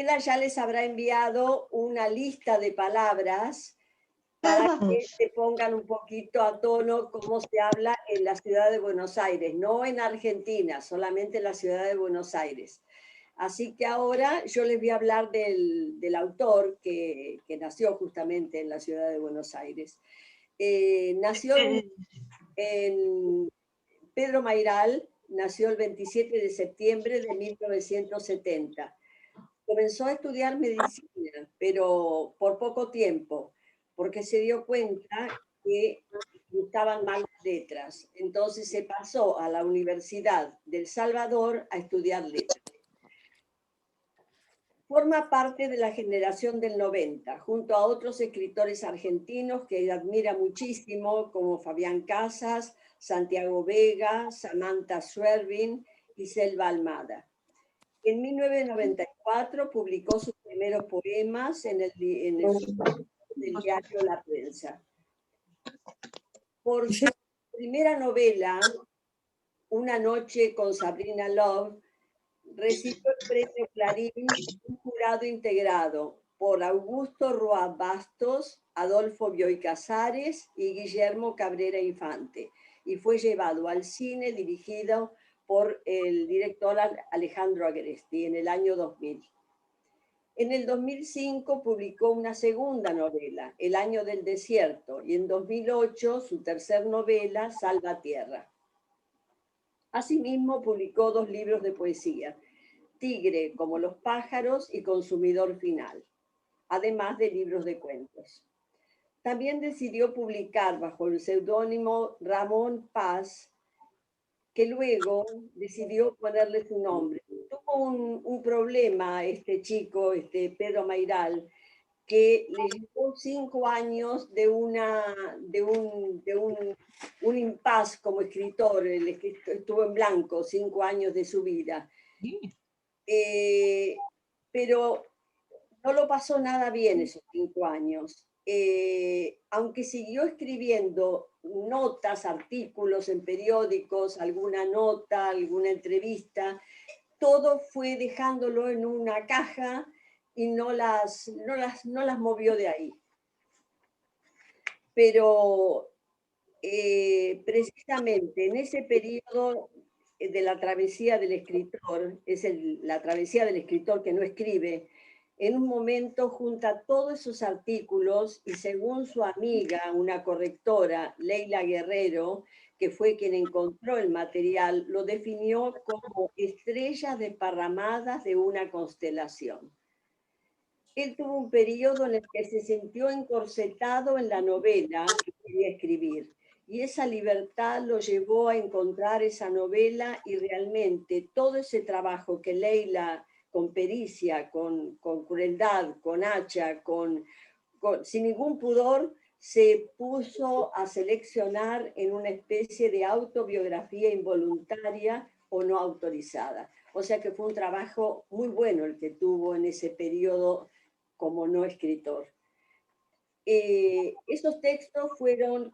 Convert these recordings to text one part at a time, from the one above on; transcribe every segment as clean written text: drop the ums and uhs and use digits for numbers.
Ella ya les habrá enviado una lista de palabras para que se pongan un poquito a tono cómo se habla en la ciudad de Buenos Aires, no en Argentina, solamente en la ciudad de Buenos Aires. Así que ahora yo les voy a hablar del autor que nació justamente en la ciudad de Buenos Aires. Nació en Pedro Mairal, nació el 27 de septiembre de 1970. Comenzó a estudiar medicina, pero por poco tiempo, porque se dio cuenta que estaban mal las letras. Entonces se pasó a la Universidad del Salvador a estudiar letras. Forma parte de la generación del 90, junto a otros escritores argentinos que admira muchísimo, como Fabián Casas, Santiago Vega, Samantha Schwerin y Selva Almada. En 1994 publicó sus primeros poemas en el del diario La Prensa. Por su primera novela, Una noche con Sabrina Love, recibió el premio Clarín, un jurado integrado por Augusto Roa Bastos, Adolfo Bioy Casares y Guillermo Cabrera Infante, y fue llevado al cine dirigido por el director Alejandro Agresti en el año 2000. En el 2005 publicó una segunda novela, El año del desierto, y en 2008 su tercer novela, Salvatierra. Asimismo, publicó 2 libros de poesía, Tigre como los pájaros y Consumidor final, además de libros de cuentos. También decidió publicar bajo el seudónimo Ramón Paz, que luego decidió ponerle su nombre. Tuvo un problema este chico, Pedro Mairal, que le llevó 5 años de un impas como escritor. Él estuvo en blanco 5 años de su vida. Pero no lo pasó nada bien esos 5 años. Aunque siguió escribiendo notas, artículos en periódicos, alguna nota, alguna entrevista, todo fue dejándolo en una caja y no las movió de ahí. Pero precisamente en ese periodo de la travesía del escritor, la travesía del escritor que no escribe, en un momento junta todos esos artículos y según su amiga, una correctora, Leila Guerrero, que fue quien encontró el material, lo definió como estrellas desparramadas de una constelación. Él tuvo un periodo en el que se sintió encorsetado en la novela que quería escribir. Y esa libertad lo llevó a encontrar esa novela y realmente todo ese trabajo que Leila, con pericia, con crueldad, con hacha, sin ningún pudor, se puso a seleccionar en una especie de autobiografía involuntaria o no autorizada. O sea que fue un trabajo muy bueno el que tuvo en ese periodo como no escritor. Esos textos fueron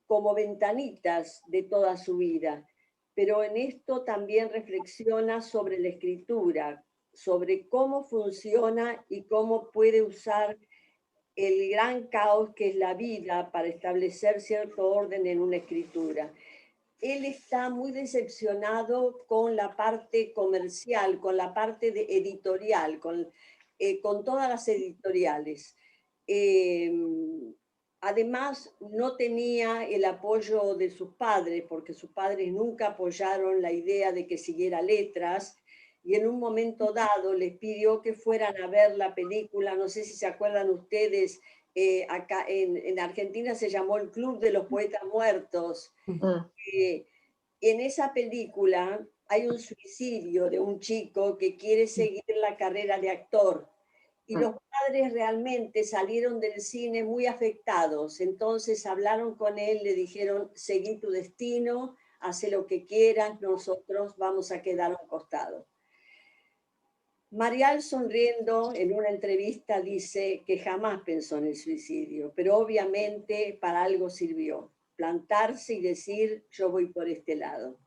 como ventanitas de toda su vida, pero en esto también reflexiona sobre la escritura, sobre cómo funciona y cómo puede usar el gran caos que es la vida para establecer cierto orden en una escritura. Él está muy decepcionado con la parte comercial, con la parte editorial, con todas las editoriales. Además, no tenía el apoyo de sus padres, porque sus padres nunca apoyaron la idea de que siguiera letras, y en un momento dado les pidió que fueran a ver la película, no sé si se acuerdan ustedes, acá en Argentina se llamó El Club de los Poetas Muertos. En esa película hay un suicidio de un chico que quiere seguir la carrera de actor y los padres realmente salieron del cine muy afectados. Entonces hablaron con él, le dijeron, seguí tu destino, haz lo que quieras, nosotros vamos a quedar a un costado. Marial, sonriendo en una entrevista, dice que jamás pensó en el suicidio, pero obviamente para algo sirvió, plantarse y decir, yo voy por este lado.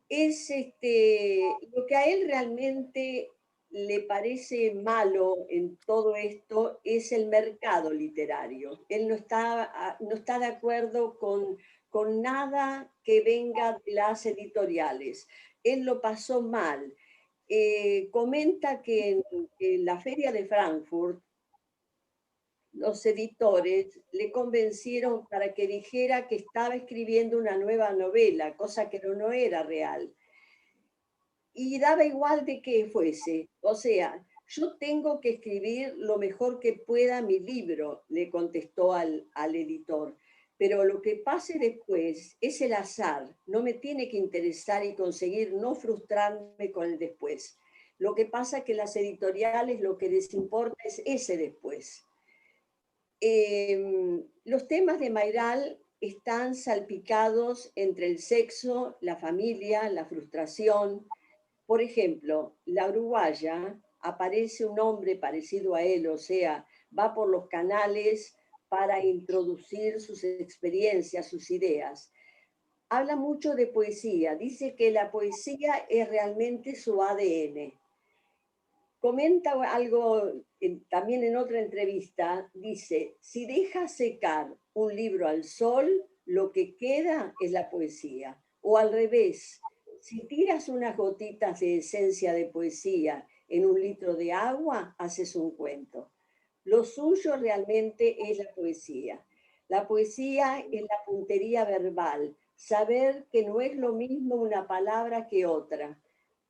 Es lo que a él realmente le parece malo en todo esto es el mercado literario. Él no está de acuerdo con nada que venga de las editoriales. Él lo pasó mal. Comenta que en la Feria de Frankfurt los editores le convencieron para que dijera que estaba escribiendo una nueva novela, cosa que no era real. Y daba igual de que fuese. O sea, yo tengo que escribir lo mejor que pueda mi libro, le contestó al editor. Pero lo que pase después es el azar. No me tiene que interesar y conseguir no frustrarme con el después. Lo que pasa es que las editoriales lo que les importa es ese después. Los temas de Mayral están salpicados entre el sexo, la familia, la frustración. Por ejemplo, la uruguaya, aparece un hombre parecido a él, o sea, va por los canales para introducir sus experiencias, sus ideas. Habla mucho de poesía, dice que la poesía es realmente su ADN. Comenta algo también en otra entrevista, dice, si dejas secar un libro al sol, lo que queda es la poesía. O al revés, si tiras unas gotitas de esencia de poesía en un litro de agua, haces un cuento. Lo suyo realmente es la poesía. La poesía es la puntería verbal, saber que no es lo mismo una palabra que otra.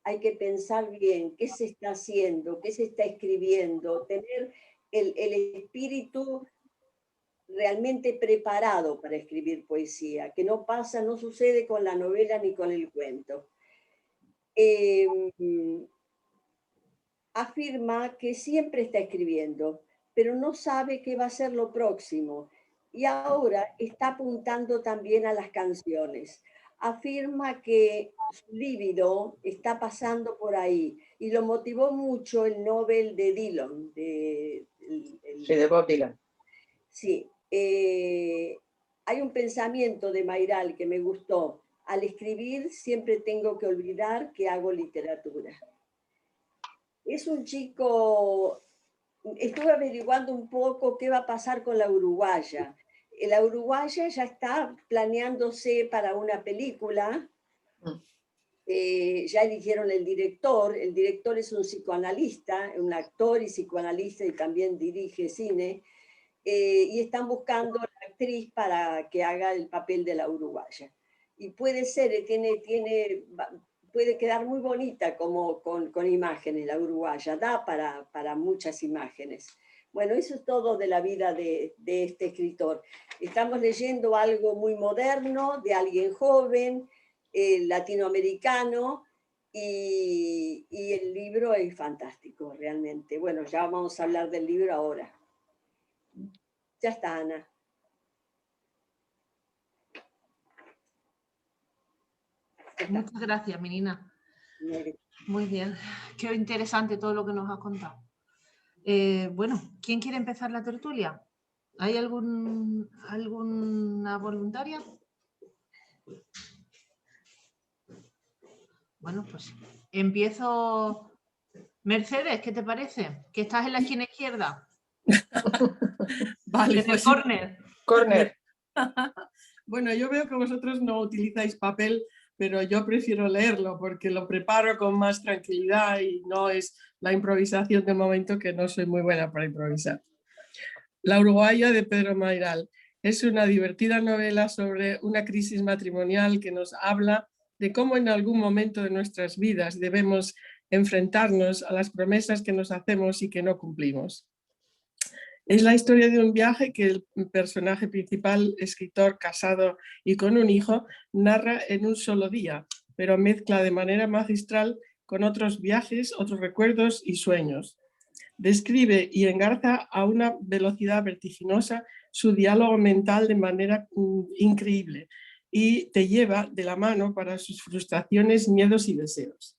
Hay que pensar bien qué se está haciendo, qué se está escribiendo, tener el espíritu realmente preparado para escribir poesía, que no pasa, no sucede con la novela ni con el cuento. Afirma que siempre está escribiendo, pero no sabe qué va a ser lo próximo. Y ahora está apuntando también a las canciones. Afirma que su líbido está pasando por ahí y lo motivó mucho el Nobel de Dylan. Sí, de Bob Dylan. Sí. Hay un pensamiento de Mayral que me gustó. Al escribir siempre tengo que olvidar que hago literatura. Es un chico, estuve averiguando un poco qué va a pasar con la uruguaya. La uruguaya ya está planeándose para una película, ya eligieron el director es un psicoanalista, un actor y psicoanalista y también dirige cine, y están buscando a la actriz para que haga el papel de la uruguaya. Y puede ser, puede quedar muy bonita como con imágenes, la uruguaya, da para muchas imágenes. Bueno, eso es todo de la vida de este escritor. Estamos leyendo algo muy moderno, de alguien joven, latinoamericano, y el libro es fantástico, realmente. Bueno, ya vamos a hablar del libro ahora. Ya está, Ana. Muchas gracias, Menina. Muy bien. Qué interesante todo lo que nos has contado. Bueno, ¿quién quiere empezar la tertulia? ¿Hay alguna voluntaria? Bueno, pues empiezo. Mercedes, ¿qué te parece? Que estás en la esquina izquierda. Vale, en el córner. Córner. Bueno, yo veo que vosotros no utilizáis papel, pero yo prefiero leerlo porque lo preparo con más tranquilidad y no es la improvisación del momento, que no soy muy buena para improvisar. La uruguaya, de Pedro Mayral, es una divertida novela sobre una crisis matrimonial que nos habla de cómo en algún momento de nuestras vidas debemos enfrentarnos a las promesas que nos hacemos y que no cumplimos. Es la historia de un viaje que el personaje principal, escritor casado y con un hijo, narra en un solo día, pero mezcla de manera magistral con otros viajes, otros recuerdos y sueños. Describe y engarza a una velocidad vertiginosa su diálogo mental de manera increíble y te lleva de la mano para sus frustraciones, miedos y deseos.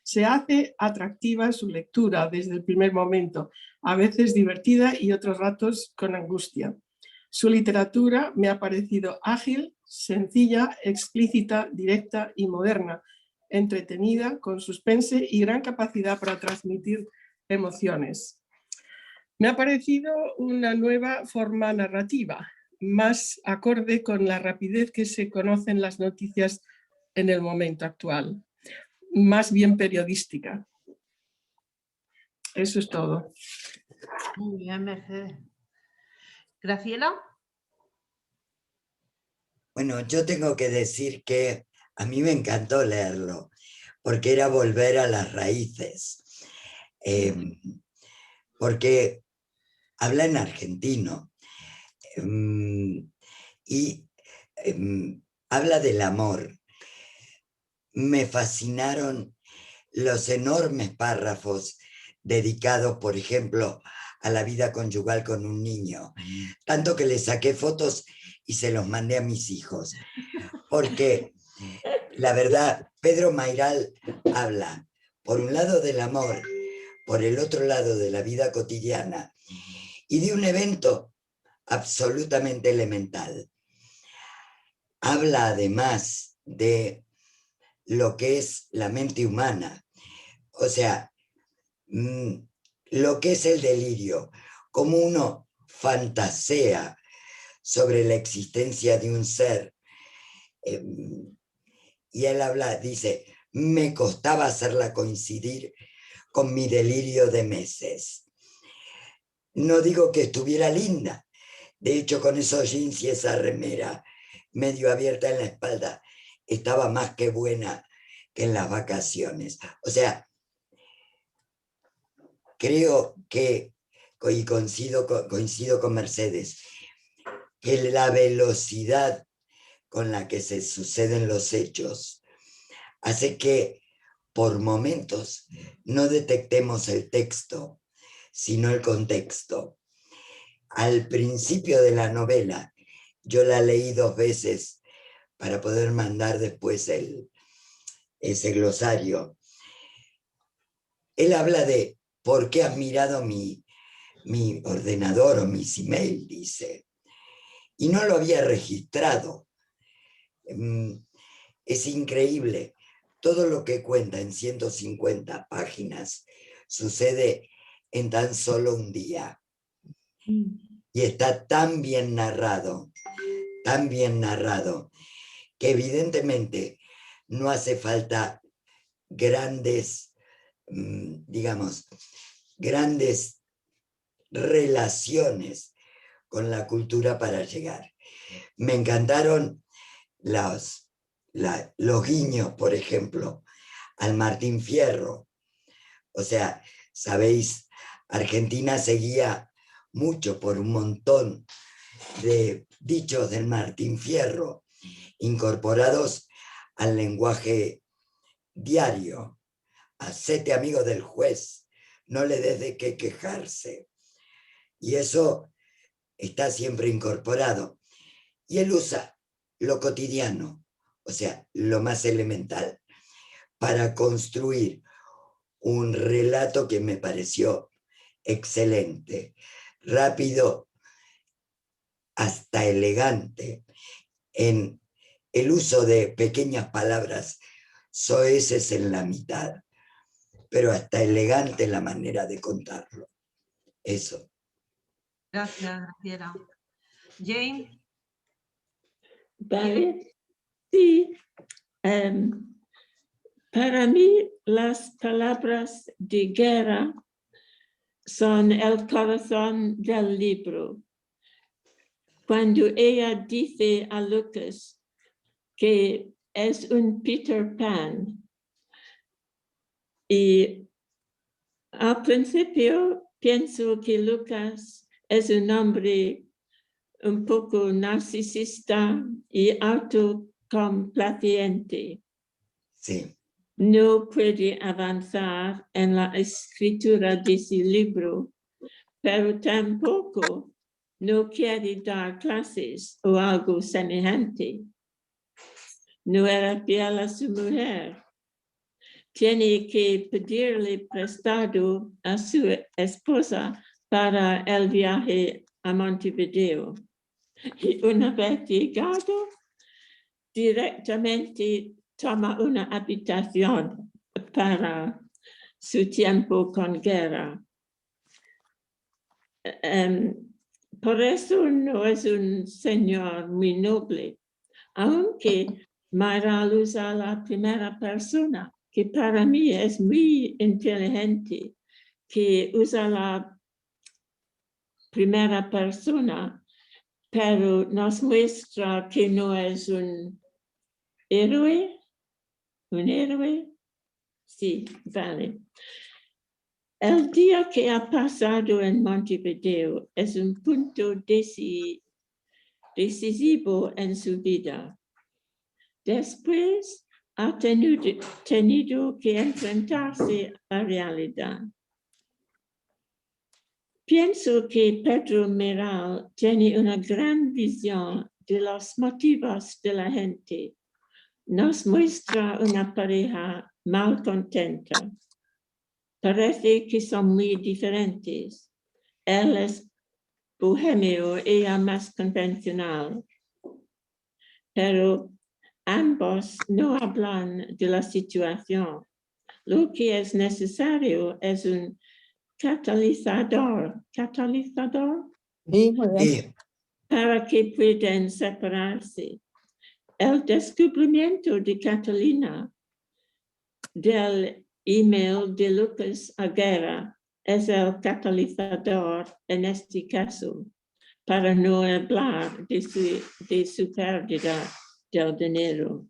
Se hace atractiva su lectura desde el primer momento, a veces divertida y otros ratos con angustia. Su literatura me ha parecido ágil, sencilla, explícita, directa y moderna, entretenida, con suspense y gran capacidad para transmitir emociones. Me ha parecido una nueva forma narrativa, más acorde con la rapidez que se conocen las noticias en el momento actual, más bien periodística. Eso es todo. Muy bien, Mercedes. ¿Graciela? Bueno, yo tengo que decir que a mí me encantó leerlo, porque era volver a las raíces, porque habla en argentino y habla del amor. Me fascinaron los enormes párrafos dedicados, por ejemplo, a la vida conyugal con un niño, tanto que le saqué fotos y se los mandé a mis hijos, porque la verdad, Pedro Mayral habla, por un lado del amor, por el otro lado de la vida cotidiana, y de un evento absolutamente elemental. Habla además de lo que es la mente humana, o sea, lo que es el delirio, cómo uno fantasea sobre la existencia de un ser. Y él habla, dice, me costaba hacerla coincidir con mi delirio de meses. No digo que estuviera linda, de hecho con esos jeans y esa remera medio abierta en la espalda, estaba más que buena que en las vacaciones. O sea, creo que, y coincido con Mercedes, que la velocidad con la que se suceden los hechos hace que por momentos no detectemos el texto, sino el contexto. Al principio de la novela, yo la leí 2 veces para poder mandar después ese glosario. Él habla de por qué has mirado mi ordenador o mis email, dice, y no lo había registrado. Es increíble. Todo lo que cuenta en 150 páginas sucede en tan solo un día. Y está tan bien narrado, que evidentemente no hace falta grandes, digamos, grandes relaciones con la cultura para llegar. Me encantaron los guiños, por ejemplo, al Martín Fierro. O sea, sabéis, Argentina seguía mucho por un montón de dichos del Martín Fierro incorporados al lenguaje diario. Hacete amigo del juez, no le des de qué quejarse. Y eso está siempre incorporado. Y él usa lo cotidiano, o sea, lo más elemental, para construir un relato que me pareció excelente, rápido, hasta elegante, en el uso de pequeñas palabras soeces en la mitad, pero hasta elegante la manera de contarlo. Eso. Gracias, Graciela. Jane. Vale, sí. Para mí las palabras de Guerra son el corazón del libro. Cuando ella dice a Lucas que es un Peter Pan, y al principio pienso que Lucas es un hombre un poco narcisista y autocomplaciente. Sí. No puede avanzar en la escritura de su libro, pero tampoco no quiere dar clases o algo semejante. No era fiel a su mujer. Tiene que pedirle prestado a su esposa para el viaje a Montevideo. Y una vez llegado, directamente toma una habitación para su tiempo con guerra. Por eso no es un señor muy noble, aunque Mayoral usa la primera persona, que para mí es muy inteligente, que usa la primera persona, pero nos muestra que no es un héroe. ¿Un héroe? Sí, vale. El día que ha pasado en Montevideo es un punto decisivo en su vida. Después ha tenido que enfrentarse a la realidad. Pienso que Pedro Mayoral tiene una gran visión de los motivos de la gente. Nos muestra una pareja mal contenta. Parece que son muy diferentes. Él es bohemio, ella más convencional. Pero ambos no hablan de la situación. Lo que es necesario es un catalizador. ¿Catalizador? Sí, muy bien. Para que puedan separarse. El descubrimiento de Catalina del email de Lucas Aguera es el catalizador en este caso, para no hablar de su pérdida del dinero.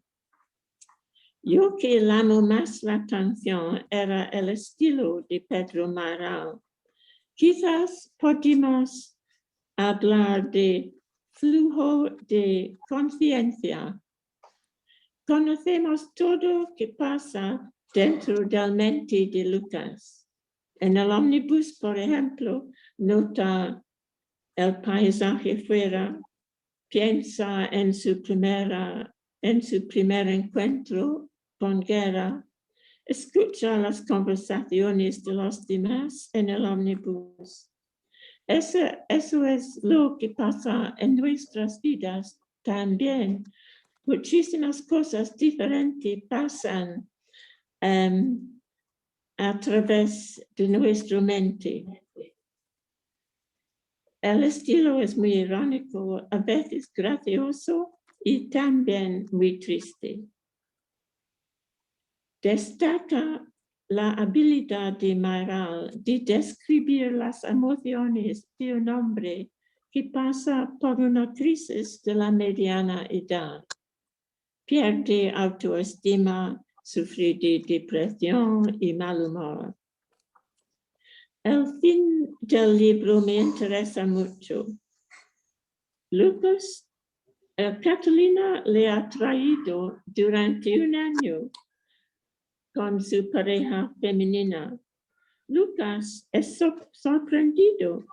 Yo que llamo más la atención era el estilo de Pedro Mayoral. Quizás podemos hablar de flujo de conciencia. Conocemos todo lo que pasa dentro del mente de Lucas. En el ómnibus, por ejemplo, nota el paisaje fuera, piensa en su primer encuentro con Guerra, escucha las conversaciones de los demás en el ómnibus. Eso es lo que pasa en nuestras vidas también. Muchísimas cosas diferentes pasan a través de nuestra mente. El estilo es muy irónico, a veces gracioso y también muy triste. Destaca la habilidad de Mayoral de describir las emociones de un hombre que pasa por una crisis de la mediana edad. Pierde autoestima, sufre de depresión y mal humor. El fin del libro me interesa mucho. Lucas, Catalina le ha traído durante un año con su pareja femenina. Lucas es sorprendido,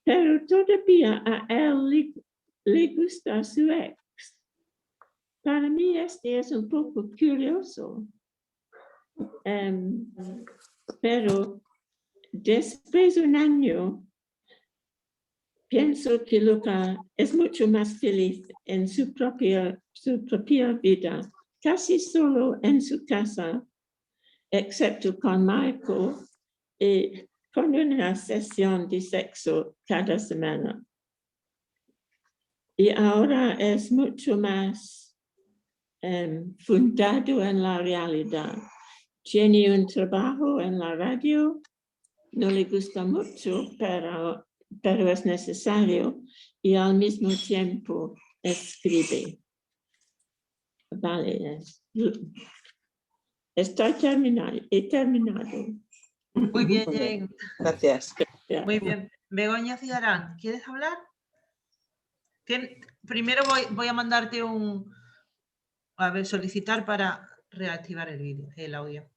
pero todavía a él le gusta su ex. Para mí este es un poco curioso, pero después de un año pienso que Lucas es mucho más feliz en su propia vida, casi solo en su casa, excepto con Michael y con una sesión de sexo cada semana. Y ahora es mucho más fundado en la realidad. Tiene un trabajo en la radio, no le gusta mucho, pero es necesario, y al mismo tiempo escribe. Vale, he terminado. Muy bien, Jane. Gracias. Muy bien. Begoña Cigarán, ¿quieres hablar? Primero voy a mandarte solicitar para reactivar el audio.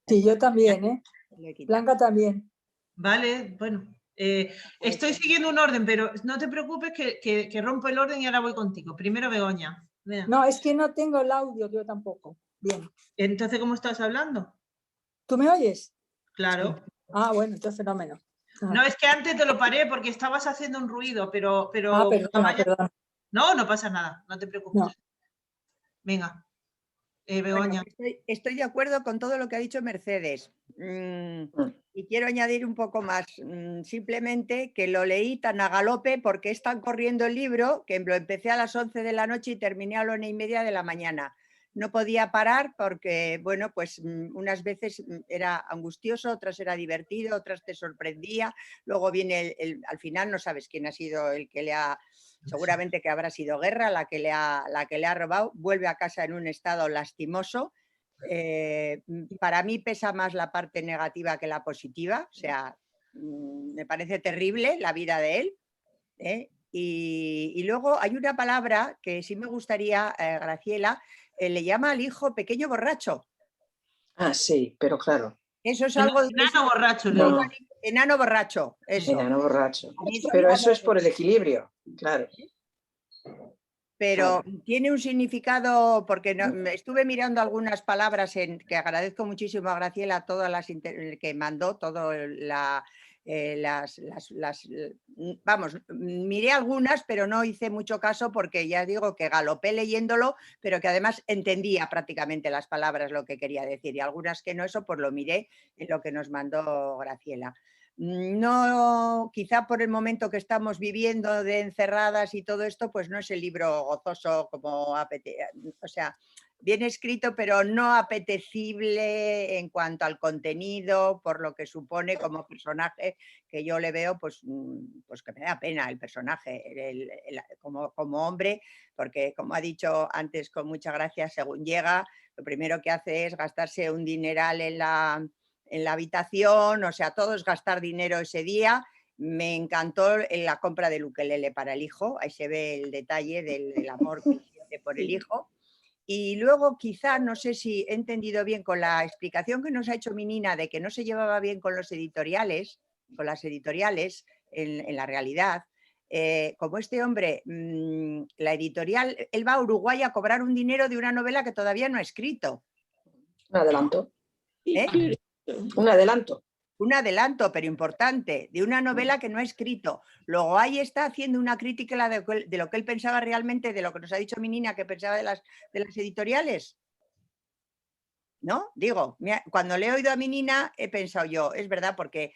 Sí, yo también, ¿eh? Blanca también. Vale, bueno. Estoy siguiendo un orden, pero no te preocupes que rompo el orden y ahora voy contigo. Primero Begoña. Vea. No, es que no tengo el audio, yo tampoco. Bien. Entonces, ¿cómo estás hablando? ¿Tú me oyes? Claro. Sí. Ah, bueno, entonces fenómeno. No, es que antes te lo paré porque estabas haciendo un ruido, pero... perdona. No, no pasa nada, no te preocupes. No. Venga. Begoña. Bueno, estoy de acuerdo con todo lo que ha dicho Mercedes. Y quiero añadir un poco más. Simplemente que lo leí tan a galope porque es tan corriendo el libro que lo empecé a las 11 de la noche y terminé a la 1:30 de la mañana. No podía parar porque, bueno, pues unas veces era angustioso, otras era divertido, otras te sorprendía. Luego viene al final no sabes quién ha sido el que le ha... Seguramente que habrá sido Guerra la que le ha robado. Vuelve a casa en un estado lastimoso. Para mí pesa más la parte negativa que la positiva. O sea, me parece terrible la vida de él. Y luego hay una palabra que sí me gustaría, Graciela, le llama al hijo pequeño borracho. Ah, sí, pero claro. Eso es algo... Enano borracho. No. Enano borracho, eso. Enano borracho. Eso Pero eso es por el equilibrio, claro. Pero tiene un significado, porque estuve mirando algunas palabras que agradezco muchísimo a Graciela, todas las que mandó, todo vamos, miré algunas, pero no hice mucho caso porque ya digo que galopé leyéndolo, pero que además entendía prácticamente las palabras, lo que quería decir, y algunas que no, eso pues lo miré en lo que nos mandó Graciela. No, quizá por el momento que estamos viviendo de encerradas y todo esto, pues no es el libro gozoso como o sea, bien escrito, pero no apetecible en cuanto al contenido, por lo que supone como personaje, que yo le veo, pues que me da pena el personaje, como hombre, porque como ha dicho antes con mucha gracia, según llega, lo primero que hace es gastarse un dineral en la habitación, o sea, todo es gastar dinero ese día. Me encantó la compra del ukelele para el hijo, ahí se ve el detalle del amor que siente por el hijo. Y luego quizá, no sé si he entendido bien con la explicación que nos ha hecho Minina de que no se llevaba bien con las editoriales en la realidad, como este hombre, la editorial, él va a Uruguay a cobrar un dinero de una novela que todavía no ha escrito. Un adelanto. ¿Eh? Un adelanto. Un adelanto, pero importante, de una novela que no ha escrito. Luego ahí está haciendo una crítica de lo que él pensaba realmente, de lo que nos ha dicho Minina, que pensaba de las editoriales. ¿No? Digo, cuando le he oído a Minina he pensado yo, es verdad, porque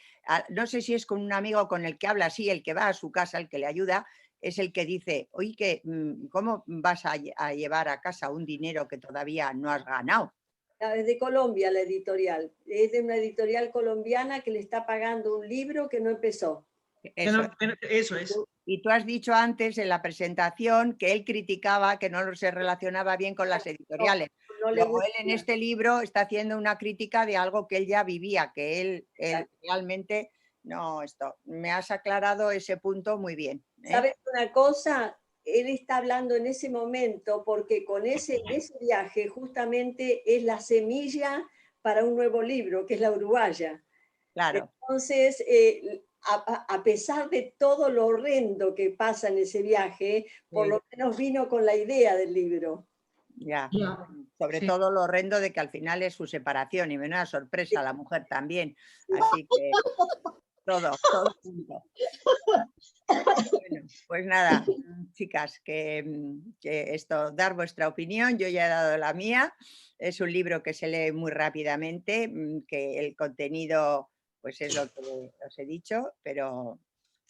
no sé si es con un amigo con el que habla así, el que va a su casa, el que le ayuda, es el que dice, oye, ¿cómo vas a llevar a casa un dinero que todavía no has ganado? Es de Colombia la editorial, es de una editorial colombiana que le está pagando un libro que no empezó. Eso es. Y tú has dicho antes en la presentación que él criticaba que no se relacionaba bien con las editoriales. Luego él en este libro está haciendo una crítica de algo que él ya vivía, que él realmente no, me has aclarado ese punto muy bien. ¿Sabes una cosa? Él está hablando en ese momento porque con ese viaje justamente es la semilla para un nuevo libro, que es La Uruguaya. Claro. Entonces, a pesar de todo lo horrendo que pasa en ese viaje, por lo menos vino con la idea del libro. Ya. Sobre todo lo horrendo de que al final es su separación y menuda sorpresa, la mujer también. Así que todo junto. Bueno, pues nada, chicas, que dar vuestra opinión, yo ya he dado la mía. Es un libro que se lee muy rápidamente, que el contenido pues es lo que os he dicho, pero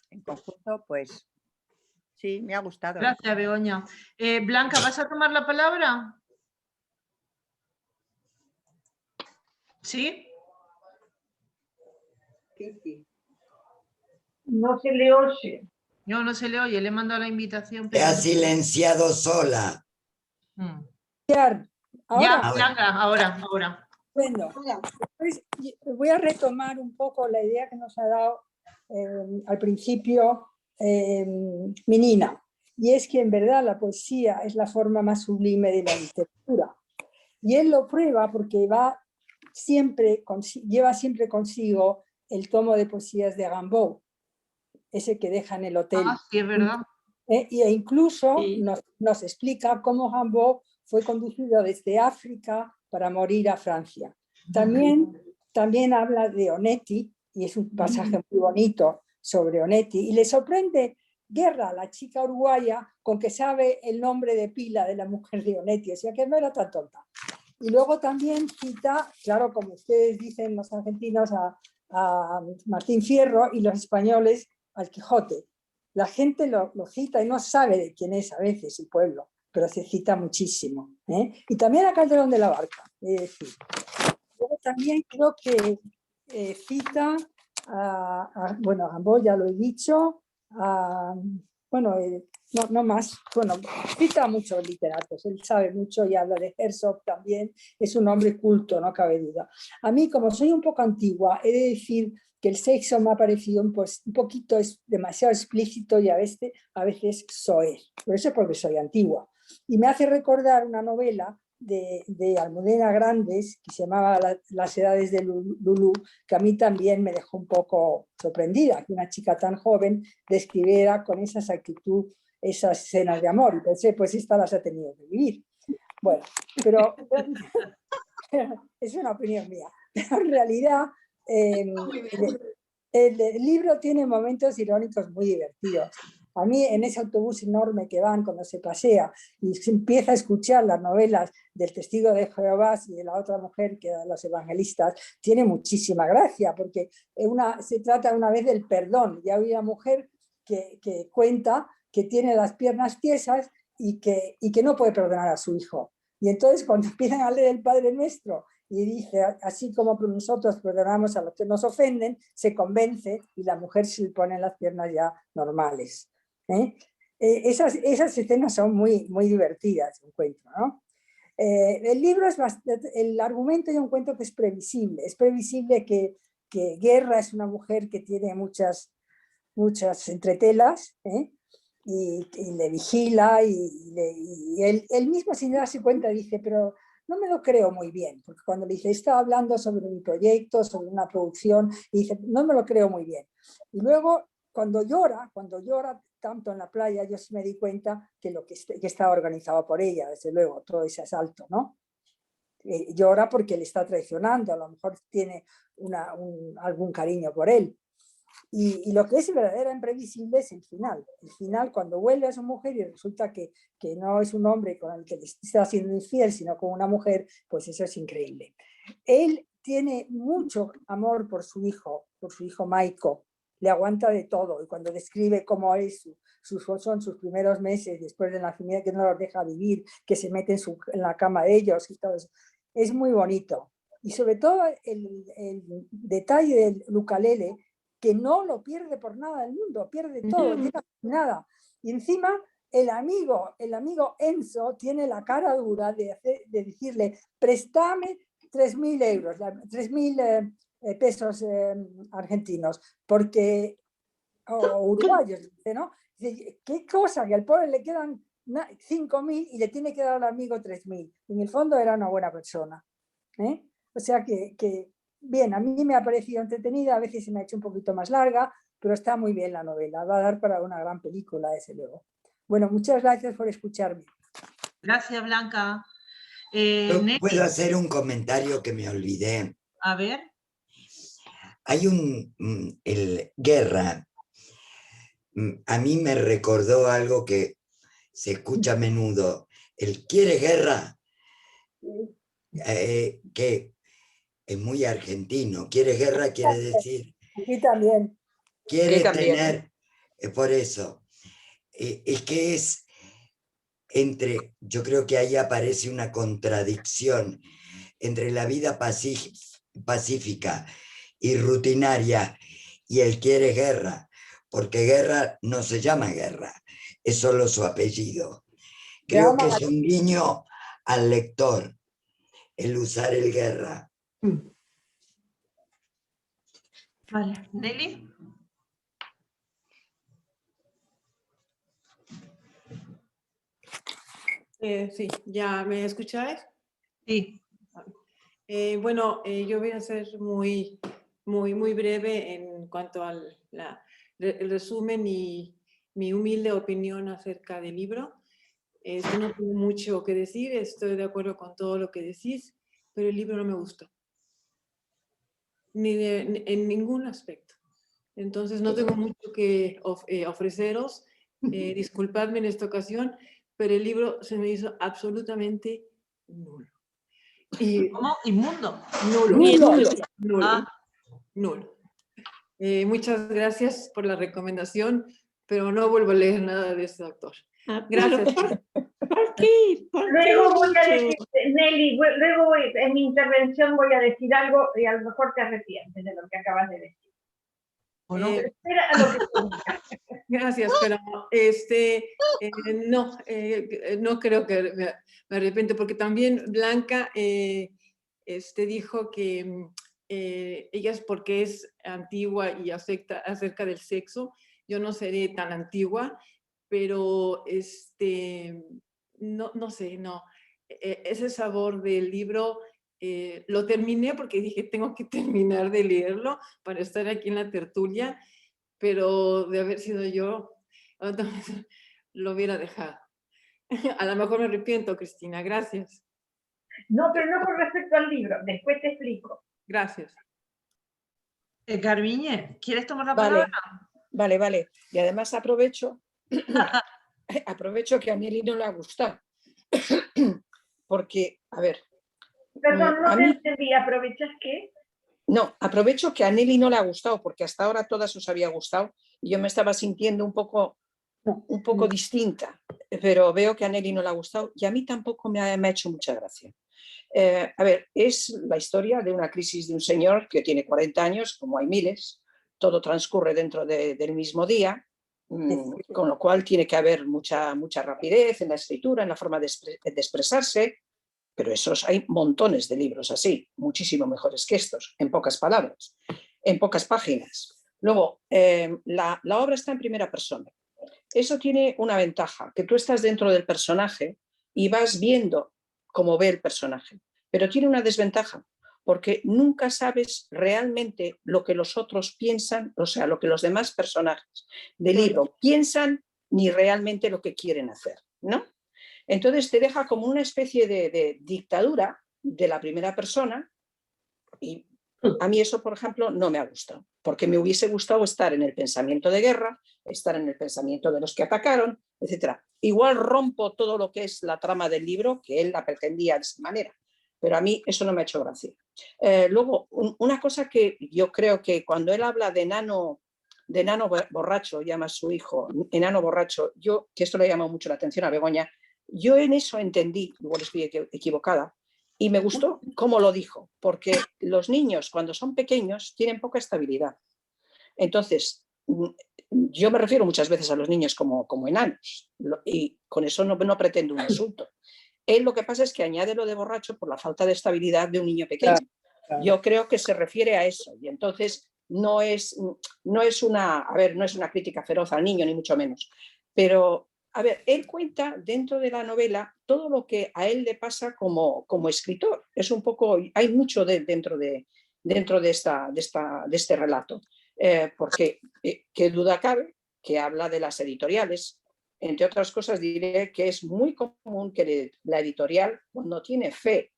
en conjunto pues sí, me ha gustado. Gracias, Begoña. Blanca, ¿vas a tomar la palabra? ¿Sí? No se le oye. No se le oye, le he mandado la invitación. Te has silenciado sola. ¿Ahora? Ya, Blanca, ahora. Bueno, pues voy a retomar un poco la idea que nos ha dado al principio Minina, y es que en verdad la poesía es la forma más sublime de la literatura. Y él lo prueba porque lleva siempre consigo el tomo de poesías de Rimbaud, ese que deja en el hotel. Ah, sí, es verdad. E incluso nos explica cómo Rimbaud fue conducido desde África para morir a Francia. También habla de Onetti, y es un pasaje muy bonito sobre Onetti, y le sorprende Guerra, la chica uruguaya, con que sabe el nombre de pila de la mujer de Onetti, o sea que no era tan tonta. Y luego también cita, claro, como ustedes dicen los argentinos, a Martín Fierro y los españoles al Quijote. La gente lo cita y no sabe de quién es a veces el pueblo, pero se cita muchísimo. Y también a Calderón de la Barca, es decir. Luego también creo que cita bueno, a Ambó ya lo he dicho, bueno, no más, bueno, cita a muchos literatos, él sabe mucho y habla de Herzog también, es un hombre culto, no cabe duda. A mí, como soy un poco antigua, he de decir que el sexo me ha parecido un poquito demasiado explícito y a veces soez, por eso es porque soy antigua. Y me hace recordar una novela de Almudena Grandes, que se llamaba Las edades de Lulú, que a mí también me dejó un poco sorprendida, que una chica tan joven describiera con esa exactitud esas escenas de amor. Y pensé, pues esta las ha tenido que vivir. Bueno, pero es una opinión mía. Pero en realidad el libro tiene momentos irónicos muy divertidos. A mí, en ese autobús enorme que van cuando se pasea y se empieza a escuchar las novelas del Testigo de Jehová y de la otra mujer, que eran los evangelistas, tiene muchísima gracia, porque se trata una vez del perdón. Ya hay una mujer que cuenta que tiene las piernas tiesas y que no puede perdonar a su hijo. Y entonces, cuando empiezan a leer el Padre Nuestro y dice, así como nosotros perdonamos a los que nos ofenden, se convence y la mujer se le pone las piernas ya normales. Esas escenas son muy, muy divertidas, encuentro, ¿no? El libro el argumento yo encuentro que es previsible que Guerra es una mujer que tiene muchas entretelas, y le vigila y él mismo sin darse cuenta dice, pero no me lo creo muy bien, porque cuando le dice, estaba hablando sobre un proyecto, sobre una producción, y dice, no me lo creo muy bien. Y luego, cuando llora tanto en la playa, yo sí me di cuenta que que estaba organizado por ella, desde luego, todo ese asalto, ¿no? Llora porque le está traicionando, a lo mejor tiene algún cariño por él. Y lo que es verdaderamente imprevisible es el final. El final, cuando vuelve a su mujer y resulta que no es un hombre con el que le está siendo infiel, sino con una mujer, pues eso es increíble. Él tiene mucho amor por su hijo Maiko, le aguanta de todo. Y cuando describe cómo son sus primeros meses después del nacimiento, que no los deja vivir, que se mete en la cama de ellos y todo eso, es muy bonito. Y sobre todo el detalle del ukulele, que no lo pierde por nada del mundo, pierde todo, llega sin nada. Y encima el amigo Enzo tiene la cara dura de decirle, préstame 3.000 euros, 3.000 pesos argentinos, porque, o uruguayos, ¿no? Dice, qué cosa, que al pobre le quedan 5.000 y le tiene que dar al amigo 3.000. En el fondo era una buena persona. O sea que bien, a mí me ha parecido entretenida, a veces se me ha hecho un poquito más larga, pero está muy bien la novela, va a dar para una gran película, desde luego. Bueno, muchas gracias por escucharme. Gracias, Blanca. ¿Puedo hacer un comentario que me olvidé? A ver. Hay el Guerra, a mí me recordó algo que se escucha a menudo, el ¿quiere guerra? Que es muy argentino. ¿Quieres guerra? Quiere decir... Aquí también. Quiere tener... por eso. Es que es yo creo que ahí aparece una contradicción entre la vida pacífica y rutinaria y el quiere guerra, porque guerra no se llama guerra, es solo su apellido. Creo que es un guiño al lector el usar el guerra. Vale, Nelly. Sí, ¿ya me escucháis? Sí. Bueno, yo voy a ser muy breve en cuanto al el resumen y mi humilde opinión acerca del libro. No tengo mucho que decir, estoy de acuerdo con todo lo que decís, pero el libro no me gustó. En ningún aspecto. Entonces no tengo mucho que ofreceros. Disculpadme en esta ocasión, pero el libro se me hizo absolutamente nulo. ¿Cómo? ¿Inmundo? Nulo. Nulo. Nulo. Ah. Nulo. Muchas gracias por la recomendación, pero no vuelvo a leer nada de este autor. Gracias. ¿Por qué? Luego voy a decir, Nelly, luego en mi intervención voy a decir algo y a lo mejor te arrepientes de lo que acabas de decir. Espera a lo que tú digas. Gracias, pero no creo que me arrepiento, porque también Blanca dijo que ella es porque es antigua y afecta acerca del sexo. Yo no seré tan antigua, pero no sé, no. Ese sabor del libro lo terminé porque dije, tengo que terminar de leerlo para estar aquí en la tertulia, pero de haber sido yo, entonces lo hubiera dejado. A lo mejor me arrepiento, Cristina, gracias. No, pero no con respecto al libro, después te explico. Gracias. Garbiñe, ¿quieres tomar la palabra? Vale. Y además aprovecho que a Nelly no le ha gustado. Porque, a ver... Perdón, no te entendí, ¿aprovechas qué? No, aprovecho que a Nelly no le ha gustado, porque hasta ahora todas os había gustado y yo me estaba sintiendo un poco distinta, pero veo que a Nelly no le ha gustado y a mí tampoco me ha hecho mucha gracia. A ver, es la historia de una crisis de un señor que tiene 40 años, como hay miles, todo transcurre dentro del mismo día, con lo cual tiene que haber mucha rapidez en la escritura, en la forma de expresarse. Pero hay montones de libros así, muchísimo mejores que estos, en pocas palabras, en pocas páginas. Luego, la obra está en primera persona. Eso tiene una ventaja, que tú estás dentro del personaje y vas viendo cómo ve el personaje. Pero tiene una desventaja, porque nunca sabes realmente lo que los otros piensan, o sea, lo que los demás personajes del libro piensan, ni realmente lo que quieren hacer, ¿no? Entonces te deja como una especie de dictadura de la primera persona y a mí eso, por ejemplo, no me ha gustado, porque me hubiese gustado estar en el pensamiento de guerra, estar en el pensamiento de los que atacaron, etc. Igual rompo todo lo que es la trama del libro, que él la pretendía de esa manera, pero a mí eso no me ha hecho gracia. Luego, una cosa que yo creo que cuando él habla de enano borracho, llama a su hijo enano borracho, que esto le llamó mucho la atención a Begoña, yo en eso entendí, igual estoy equivocada, y me gustó cómo lo dijo, porque los niños cuando son pequeños tienen poca estabilidad. Entonces, yo me refiero muchas veces a los niños como enanos, y con eso no pretendo un insulto. Él lo que pasa es que añade lo de borracho por la falta de estabilidad de un niño pequeño. Yo creo que se refiere a eso, y entonces no es una crítica feroz al niño, ni mucho menos, pero... A ver, él cuenta dentro de la novela todo lo que a él le pasa como escritor. Es un poco, hay mucho dentro de este relato, porque qué duda cabe que habla de las editoriales. Entre otras cosas diré que es muy común que la editorial, cuando tiene fe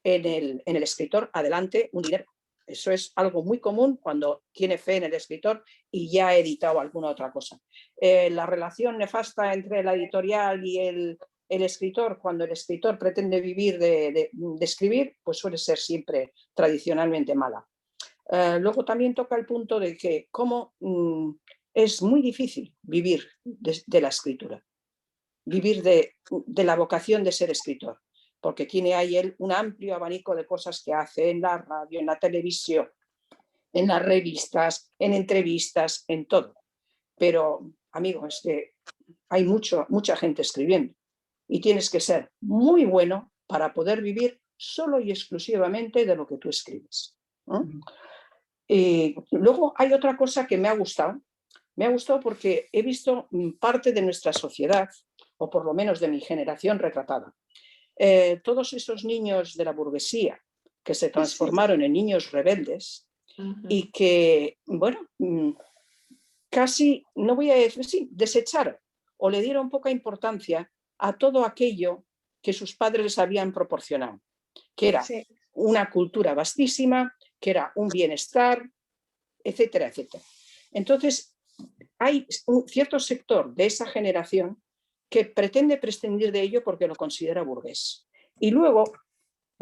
en el escritor, adelante un dinero. Eso es algo muy común cuando tiene fe en el escritor y ya ha editado alguna otra cosa. La relación nefasta entre la editorial y el escritor, cuando el escritor pretende vivir de escribir, pues suele ser siempre tradicionalmente mala. Luego también toca el punto de que cómo es muy difícil vivir de la escritura, vivir de la vocación de ser escritor, porque tiene ahí él un amplio abanico de cosas que hace en la radio, en la televisión, en las revistas, en entrevistas, en todo. Pero, amigo, es que hay mucha gente escribiendo y tienes que ser muy bueno para poder vivir solo y exclusivamente de lo que tú escribes, ¿no? Y luego hay otra cosa que me ha gustado. Me ha gustado porque he visto parte de nuestra sociedad, o por lo menos de mi generación retratada. Todos esos niños de la burguesía que se transformaron en niños rebeldes y que, bueno, casi, no voy a decir, sí, desecharon o le dieron poca importancia a todo aquello que sus padres les habían proporcionado, que era una cultura vastísima, que era un bienestar, etcétera, etcétera. Entonces, hay un cierto sector de esa generación que pretende prescindir de ello porque lo considera burgués. Y luego,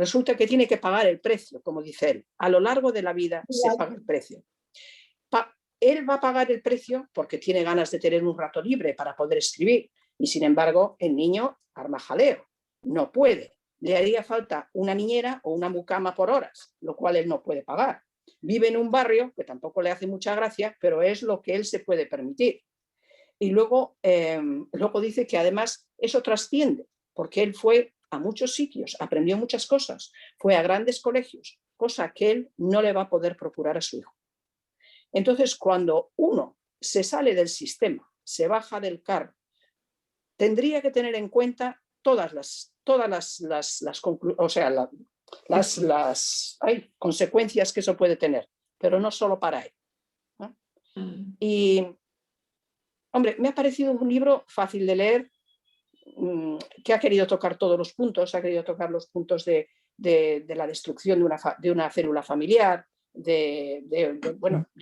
resulta que tiene que pagar el precio, como dice él. A lo largo de la vida se paga el precio. Él va a pagar el precio porque tiene ganas de tener un rato libre para poder escribir y, sin embargo, el niño arma jaleo. No puede. Le haría falta una niñera o una mucama por horas, lo cual él no puede pagar. Vive en un barrio que tampoco le hace mucha gracia, pero es lo que él se puede permitir. Y luego dice que además eso trasciende, porque él fue a muchos sitios, aprendió muchas cosas, fue a grandes colegios, cosa que él no le va a poder procurar a su hijo. Entonces, cuando uno se sale del sistema, se baja del carro, tendría que tener en cuenta todas las consecuencias que eso puede tener, pero no solo para él, ¿no? Y, hombre, me ha parecido un libro fácil de leer, que ha querido tocar todos los puntos, ha querido tocar los puntos de la destrucción de una célula familiar, de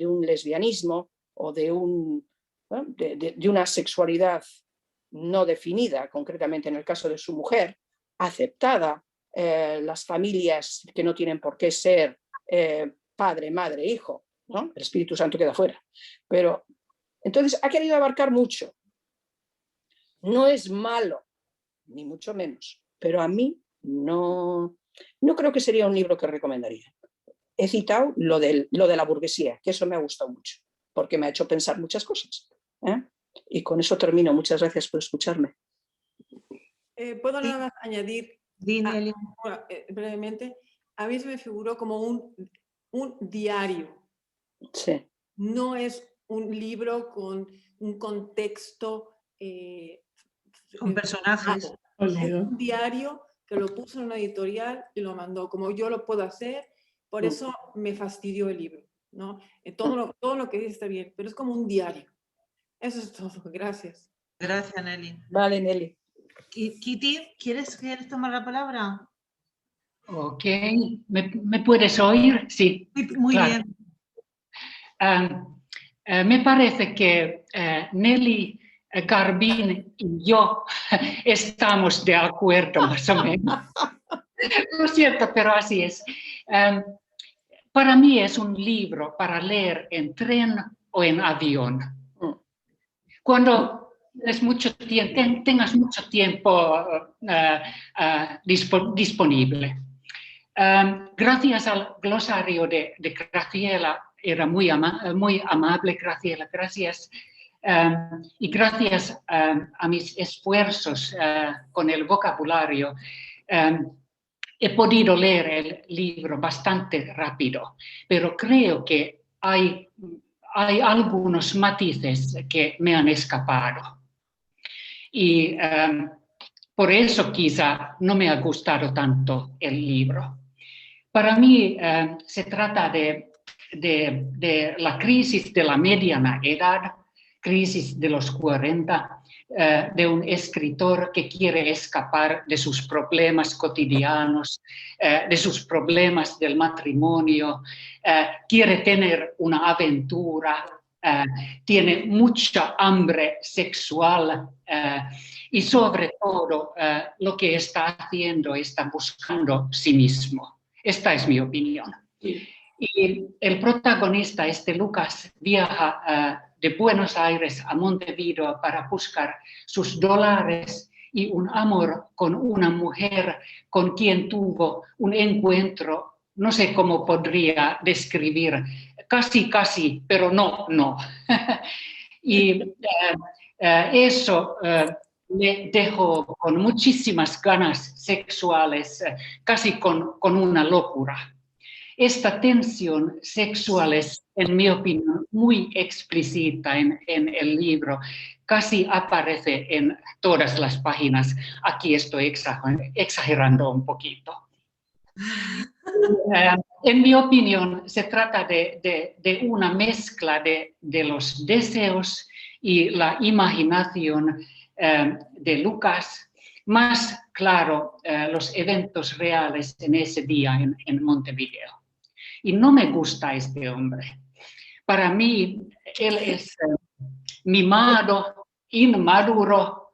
un lesbianismo o de una sexualidad no definida, concretamente en el caso de su mujer, aceptada, las familias que no tienen por qué ser padre, madre, hijo, ¿no? El Espíritu Santo queda fuera. Pero entonces ha querido abarcar mucho. No es malo, ni mucho menos, pero a mí no creo que sería un libro que recomendaría. He citado lo de la burguesía, que eso me ha gustado mucho, porque me ha hecho pensar muchas cosas. Y con eso termino. Muchas gracias por escucharme. ¿Puedo nada más añadir brevemente? A mí se me figuró como un diario. Sí. No es un libro con un contexto... con personajes. Es un diario que lo puso en una editorial y lo mandó. Como yo lo puedo hacer, por eso me fastidió el libro, ¿no? Todo lo que dice está bien, pero es como un diario. Eso es todo. Gracias. Gracias, Nelly. Vale, Nelly. Kitty, ¿quieres tomar la palabra? Ok. ¿Me puedes oír? Sí. Muy claro. Bien. Me parece que Nelly Garbin y yo estamos de acuerdo más o menos. Lo siento, pero así es. Para mí es un libro para leer en tren o en avión. Cuando tengas mucho tiempo disponible. Gracias al glosario de Graciela, era muy amable, Graciela, gracias. Y gracias a mis esfuerzos con el vocabulario, he podido leer el libro bastante rápido, pero creo que hay algunos matices que me han escapado. Y por eso quizá no me ha gustado tanto el libro. Para mí se trata de la crisis de la mediana edad, crisis de los 40, de un escritor que quiere escapar de sus problemas cotidianos, de sus problemas del matrimonio, quiere tener una aventura, tiene mucha hambre sexual y sobre todo lo que está haciendo, está buscando sí mismo. Esta es mi opinión. Y el protagonista, Lucas, viaja de Buenos Aires a Montevideo para buscar sus $, y un amor con una mujer con quien tuvo un encuentro, no sé cómo podría describir, casi, pero no. Y eso me dejó con muchísimas ganas sexuales, casi con una locura. Esta tensión sexual es, en mi opinión, muy explícita en el libro. Casi aparece en todas las páginas. Aquí estoy exagerando un poquito. En mi opinión, se trata de una mezcla de los deseos y la imaginación de Lucas, más claro, los eventos reales en ese día en Montevideo. Y no me gusta este hombre. Para mí, él es mimado, inmaduro,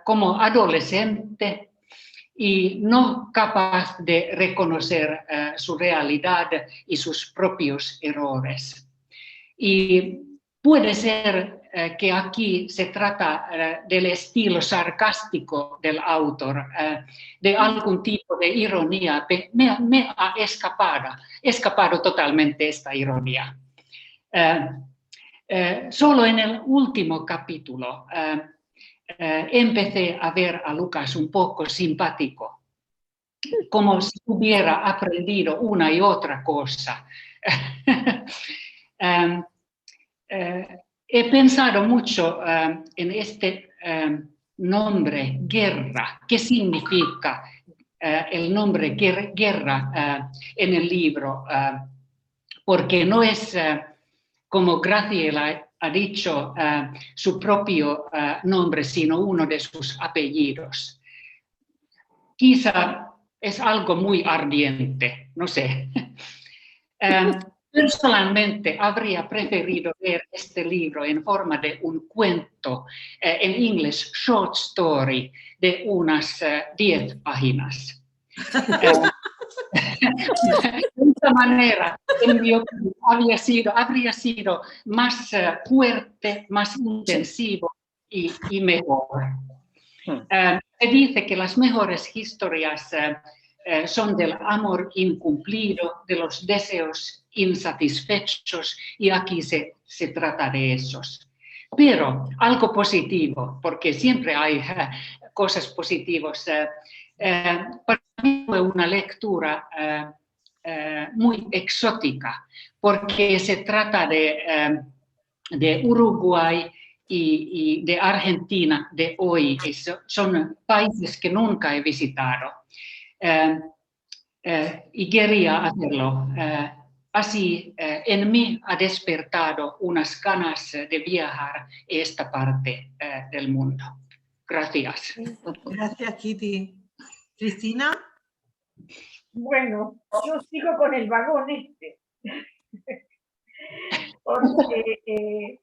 como adolescente, y no capaz de reconocer su realidad y sus propios errores. Y puede ser que aquí se trata del estilo sarcástico del autor, de algún tipo de ironía. Me ha escapado totalmente esta ironía. Solo en el último capítulo empecé a ver a Lucas un poco simpático, como si hubiera aprendido una y otra cosa. He pensado mucho en este nombre, guerra. ¿Qué significa el nombre guerra en el libro? Porque no es, como Graciela ha dicho, su propio nombre, sino uno de sus apellidos. Quizá es algo muy ardiente, no sé. Personalmente habría preferido ver este libro en forma de un cuento, en inglés short story, de unas 10 páginas. De esta manera, en mi opinión, habría sido más fuerte, más intensivo y mejor. Se dice que las mejores historias son del amor incumplido, de los deseos insatisfechos, y aquí se trata de esos. Pero algo positivo, porque siempre hay cosas positivas. Para mí fue una lectura muy exótica, porque se trata de Uruguay y de Argentina de hoy. Son países que nunca he visitado. Y quería hacerlo. Así en mí ha despertado unas ganas de viajar a esta parte del mundo. Gracias. Gracias, Kitty. ¿Cristina? Bueno, yo sigo con el vagón este. porque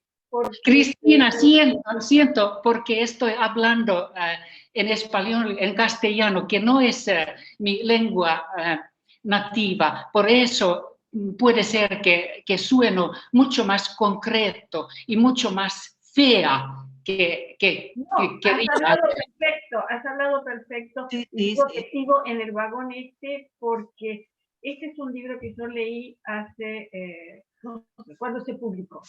Cristina, siento porque estoy hablando en español, en castellano, que no es mi lengua nativa. Por eso puede ser que sueno mucho más concreto y mucho más fea que has hablado perfecto. Y yo que sigo en el vagón este porque este es un libro que yo leí hace, no sé cuándo se publicó.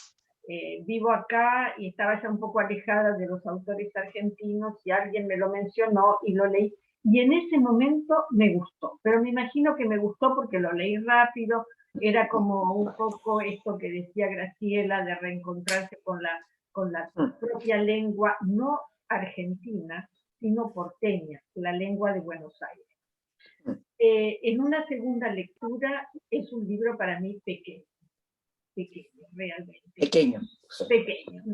Vivo acá y estaba ya un poco alejada de los autores argentinos y alguien me lo mencionó y lo leí. Y en ese momento me gustó, pero me imagino que me gustó porque lo leí rápido. Era como un poco esto que decía Graciela de reencontrarse con la propia lengua, no argentina, sino porteña, la lengua de Buenos Aires. En una segunda lectura es un libro para mí pequeño, realmente. Pequeño.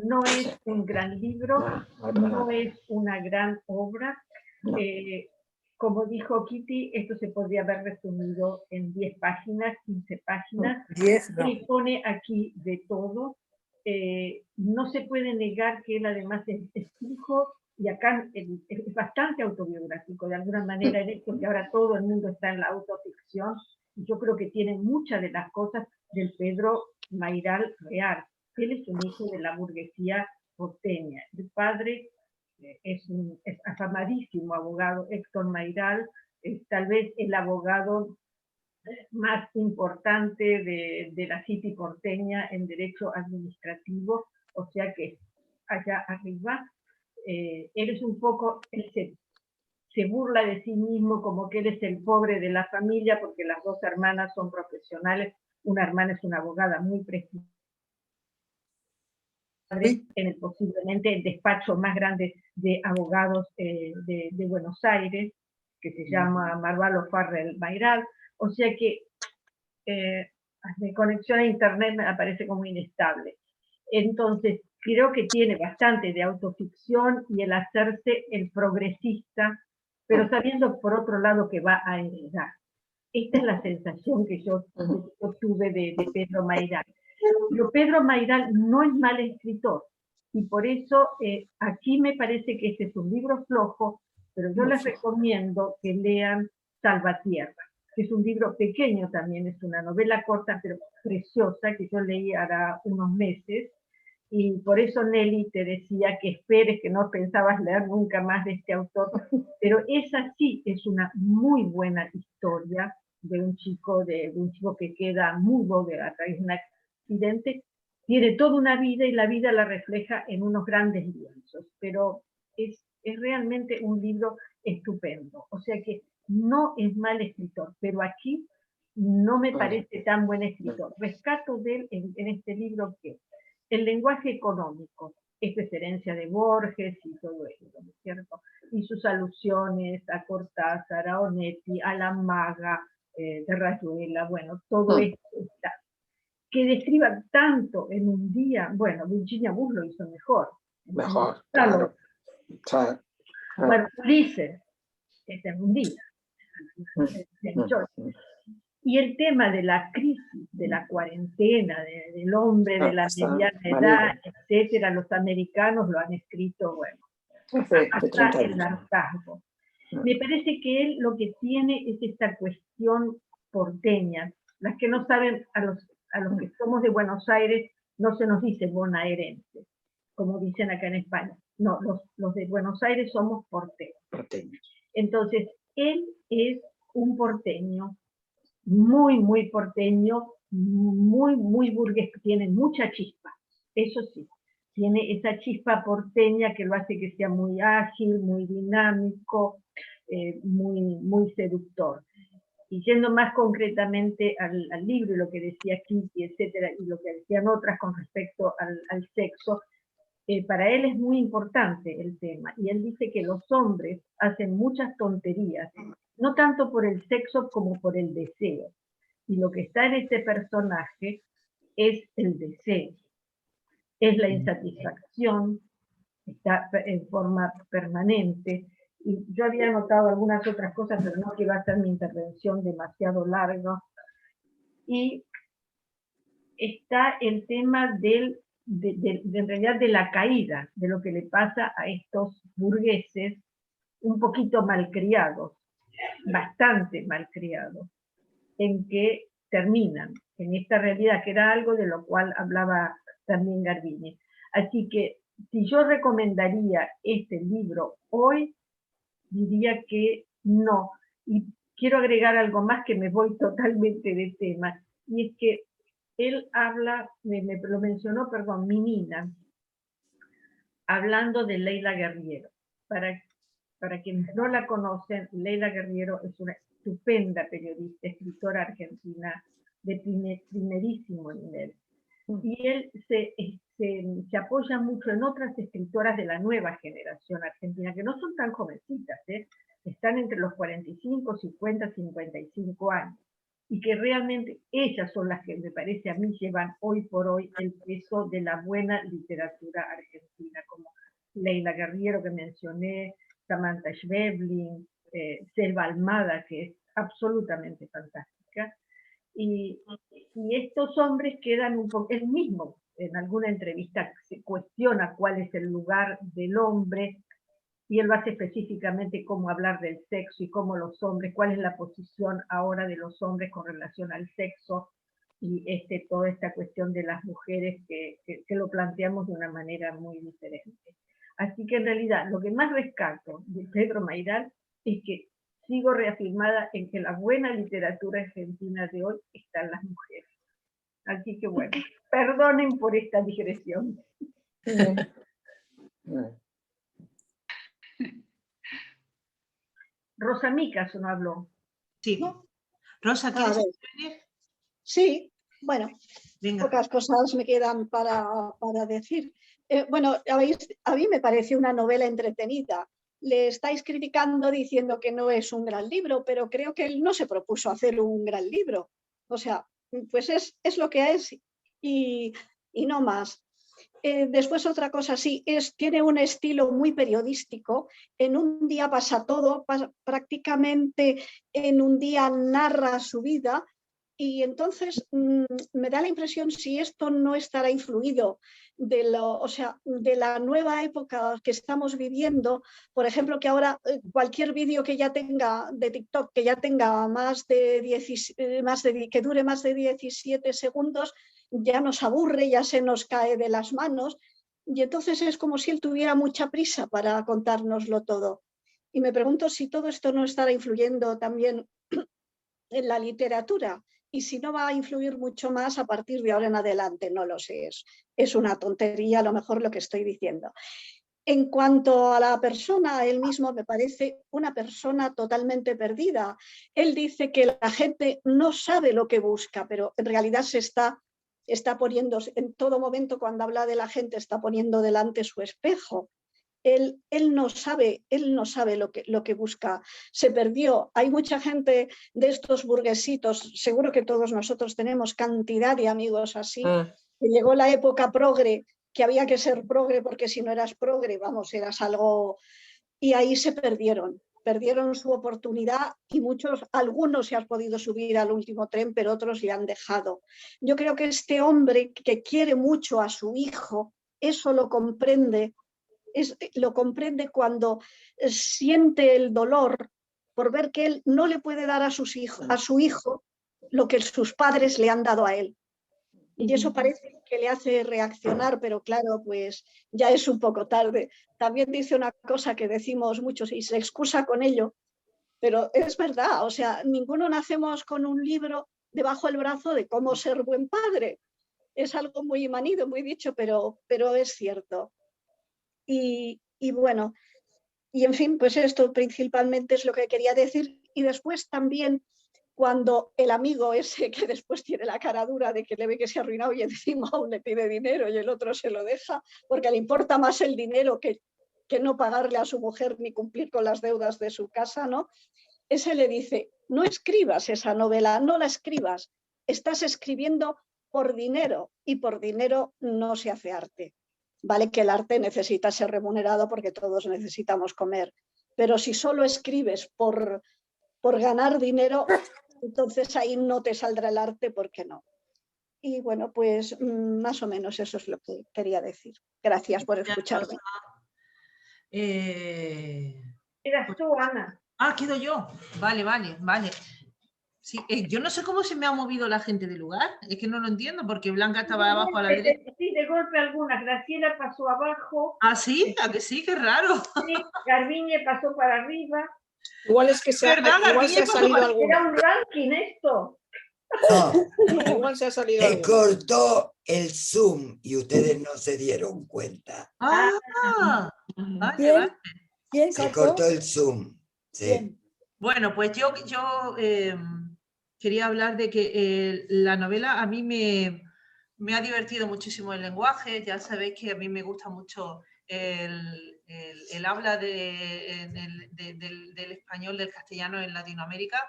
No es un gran libro, no es una gran obra. Como dijo Kitty, esto se podría haber resumido en 10 páginas, 15 páginas. 10 no. Él pone aquí de todo. No se puede negar que él además es hijo, y acá es bastante autobiográfico, de alguna manera, en esto que ahora todo el mundo está en la autoficción. Yo creo que tiene muchas de las cosas del Pedro Mayral real. Él es un hijo de la burguesía porteña. El padre es afamadísimo abogado, Héctor Mayral, es tal vez el abogado más importante de la City porteña en derecho administrativo, o sea que allá arriba. Él es un poco, él se burla de sí mismo como que él es el pobre de la familia, porque las dos hermanas son profesionales. Una hermana es una abogada muy prestigiosa en posiblemente el despacho más grande de abogados de Buenos Aires, que se llama Marvalo Farrell Mayral. O sea que mi conexión a internet me parece como inestable. Entonces, creo que tiene bastante de autoficción y el hacerse el progresista, pero sabiendo por otro lado que va a heredar. Esta es la sensación que yo tuve de Pedro Mayral. Pero Pedro Mayral no es mal escritor, y por eso aquí me parece que este es un libro flojo, pero yo les recomiendo que lean Salvatierra, que es un libro pequeño también, es una novela corta pero preciosa que yo leí hará unos meses, y por eso Nelly te decía que esperes, que no pensabas leer nunca más de este autor, pero esa sí es una muy buena historia de un chico que queda mudo a través de un accidente. Tiene toda una vida y la vida la refleja en unos grandes lienzos, pero es realmente un libro estupendo. O sea que no es mal escritor, pero aquí no me parece tan buen escritor. Rescato de él en este libro que el lenguaje económico, esta es herencia de Borges y todo esto, ¿no es cierto? Y sus alusiones a Cortázar, a Onetti, a la maga de Rayuela, bueno, todo esto está. Que describan tanto en un día, bueno, Virginia Woolf lo hizo mejor. Mejor, claro. Bueno, Ulises, este es un día. Y el tema de la crisis, de la cuarentena, del hombre, de la mediana edad, etcétera, los americanos lo han escrito, bueno, hasta el hartazgo. Me parece que él lo que tiene es esta cuestión porteña. Las que no saben, a los que somos de Buenos Aires, no se nos dice bonaerense, como dicen acá en España. No, los de Buenos Aires somos porteños. Entonces, él es un porteño, muy porteño, muy burgués, tiene mucha chispa, eso sí, tiene esa chispa porteña que lo hace que sea muy ágil, muy dinámico, muy seductor. Y yendo más concretamente al libro, y lo que decía Kitty, etcétera, y lo que decían otras con respecto al sexo, para él es muy importante el tema, y él dice que los hombres hacen muchas tonterías, no tanto por el sexo como por el deseo. Y lo que está en este personaje es el deseo, es la insatisfacción, está en forma permanente. Y yo había notado algunas otras cosas, pero no quiero hacer mi intervención demasiado larga. Y está el tema en realidad de la caída, de lo que le pasa a estos burgueses un poquito malcriados, bastante malcriados, en que terminan en esta realidad, que era algo de lo cual hablaba también Garbiñe. Así que si yo recomendaría este libro hoy, diría que no. Y quiero agregar algo más, que me voy totalmente de tema, y es que él habla, me lo mencionó, perdón, Minina, hablando de Leila Guerriero. Para quienes no la conocen, Leila Guerriero es una estupenda periodista, escritora argentina de primerísimo nivel. Y él se apoya mucho en otras escritoras de la nueva generación argentina, que no son tan jovencitas, están entre los 45, 50, 55 años, y que realmente ellas son las que, me parece a mí, llevan hoy por hoy el peso de la buena literatura argentina, como Leila Guerriero, que mencioné, Samantha Schweblin, Selva Almada, que es absolutamente fantástica. Y estos hombres quedan un poco, él mismo en alguna entrevista se cuestiona cuál es el lugar del hombre, y él lo hace específicamente cómo hablar del sexo y cómo los hombres, cuál es la posición ahora de los hombres con relación al sexo, y toda esta cuestión de las mujeres que lo planteamos de una manera muy diferente. Así que en realidad lo que más rescato de Pedro Mayral es que sigo reafirmada en que la buena literatura argentina de hoy está en las mujeres. Así que bueno, perdonen por esta digresión. Rosa Micas no habló. Sí. Rosa, ¿quieres intervenir? Sí, bueno, venga. Pocas cosas me quedan para decir. Bueno, a mí me parece una novela entretenida. Le estáis criticando diciendo que no es un gran libro, pero creo que él no se propuso hacer un gran libro. O sea, pues es lo que es y no más. Después otra cosa, sí, tiene un estilo muy periodístico. En un día pasa todo, prácticamente en un día narra su vida, Y entonces me da la impresión si esto no estará influido de la nueva época que estamos viviendo. Por ejemplo, que ahora cualquier vídeo que ya tenga de TikTok, que ya tenga que dure más de 17 segundos, ya nos aburre, ya se nos cae de las manos. Y entonces es como si él tuviera mucha prisa para contárnoslo todo. Y me pregunto si todo esto no estará influyendo también en la literatura. Y si no va a influir mucho más a partir de ahora en adelante, no lo sé, es una tontería a lo mejor lo que estoy diciendo. En cuanto a la persona, él mismo me parece una persona totalmente perdida. Él dice que la gente no sabe lo que busca, pero en realidad se está poniendo, en todo momento cuando habla de la gente, está poniendo delante su espejo. Él no sabe lo que busca, se perdió. Hay mucha gente de estos burguesitos, seguro que todos nosotros tenemos cantidad de amigos así, que llegó la época progre, que había que ser progre porque si no eras progre, vamos, eras algo... Y ahí se perdieron su oportunidad y algunos se han podido subir al último tren, pero otros le han dejado. Yo creo que este hombre que quiere mucho a su hijo, eso lo comprende cuando siente el dolor por ver que él no le puede dar a su hijo lo que sus padres le han dado a él. Y eso parece que le hace reaccionar, pero claro, pues ya es un poco tarde. También dice una cosa que decimos muchos y se excusa con ello, pero es verdad, o sea, ninguno nacemos con un libro debajo del brazo de cómo ser buen padre. Es algo muy manido, muy dicho, pero es cierto. Y bueno, y en fin, pues esto principalmente es lo que quería decir. Y después también cuando el amigo ese que después tiene la cara dura de que le ve que se ha arruinado y encima aún le pide dinero y el otro se lo deja porque le importa más el dinero que no pagarle a su mujer ni cumplir con las deudas de su casa, ¿no? Ese le dice, no escribas esa novela, no la escribas, estás escribiendo por dinero y por dinero no se hace arte. Vale que el arte necesita ser remunerado porque todos necesitamos comer, pero si solo escribes por ganar dinero, entonces ahí no te saldrá el arte, ¿por qué no? Y bueno, pues más o menos eso es lo que quería decir. Gracias por escucharme. Eras tú, Ana. Ah, quedo yo. Vale. Sí, yo no sé cómo se me ha movido la gente del lugar, es que no lo entiendo, porque Blanca estaba abajo a la derecha. Sí, de golpe algunas. Graciela pasó abajo. Ah, sí, ¿a que sí? Qué raro. Sí, Garbiñe pasó para arriba. Igual es que se ha salido alguno. Era un ranking esto. No, igual se ha salido se alguno. cortó el Zoom y ustedes no se dieron cuenta. Ah, vale. ¿Quién se cortó el Zoom. Sí. Bueno, pues yo quería hablar de que la novela a mí me ha divertido muchísimo el lenguaje. Ya sabéis que a mí me gusta mucho el habla del español, del castellano en Latinoamérica.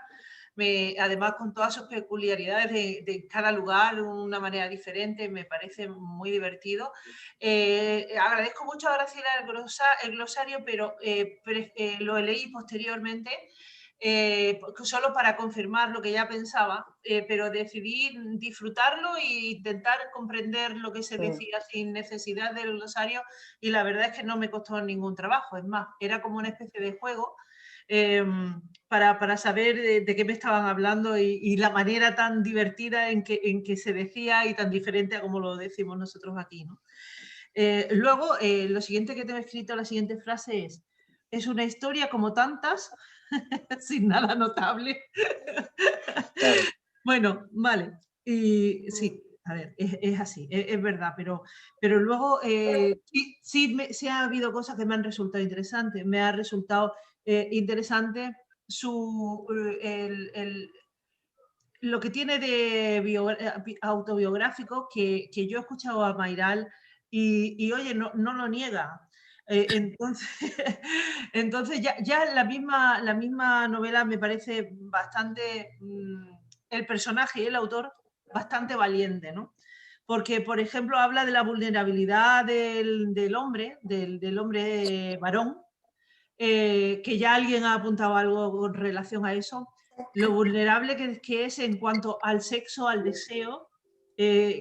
Además, con todas sus peculiaridades de cada lugar, una manera diferente, me parece muy divertido. Agradezco mucho a Graciela el glosario, pero lo leí posteriormente, solo para confirmar lo que ya pensaba, pero decidí disfrutarlo e intentar comprender lo que se decía sin necesidad del glosario, y la verdad es que no me costó ningún trabajo. Es más, era como una especie de juego para saber de qué me estaban hablando y la manera tan divertida en que se decía y tan diferente a como lo decimos nosotros aquí, ¿no? Luego, lo siguiente que tengo escrito, la siguiente frase es una historia como tantas, sin nada notable. Claro. Bueno, vale. Y sí, a ver, es así, es verdad, pero luego sí ha habido cosas que me han resultado interesantes. Me ha resultado interesante lo que tiene de autobiográfico, que yo he escuchado a Mayral y oye, no lo niega. Entonces ya la misma novela me parece bastante, el personaje y el autor, bastante valiente, ¿no? Porque, por ejemplo, habla de la vulnerabilidad del hombre varón, que ya alguien ha apuntado algo con relación a eso. lo vulnerable que es en cuanto al sexo, al deseo,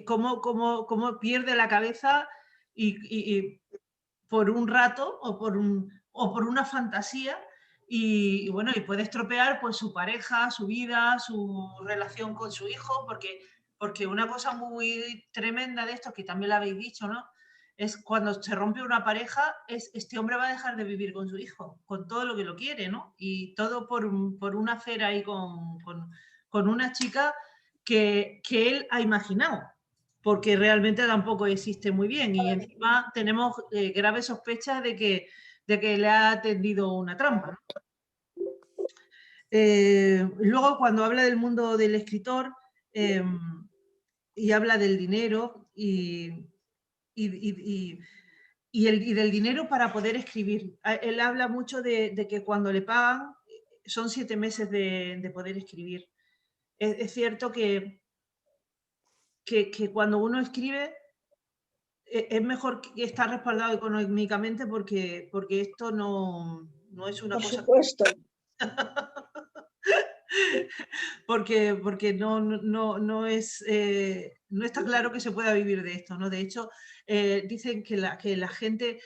cómo pierde la cabeza y por un rato o por una fantasía y bueno, y puede estropear pues su pareja, su vida, su relación con su hijo, porque una cosa muy tremenda de esto, que también lo habéis dicho, ¿no? Es cuando se rompe una pareja, este hombre va a dejar de vivir con su hijo, con todo lo que lo quiere, ¿no? Y todo por una affair ahí con una chica que él ha imaginado, porque realmente tampoco existe muy bien. Y encima tenemos graves sospechas de que le ha tendido una trampa, ¿no? Luego, cuando habla del mundo del escritor y habla del dinero y del dinero para poder escribir. Él habla mucho de que cuando le pagan son 7 meses de poder escribir. Es cierto que cuando uno escribe es mejor estar respaldado económicamente porque esto no es una cosa... Por supuesto. porque no está claro que se pueda vivir de esto, ¿no? De hecho, dicen que la gente,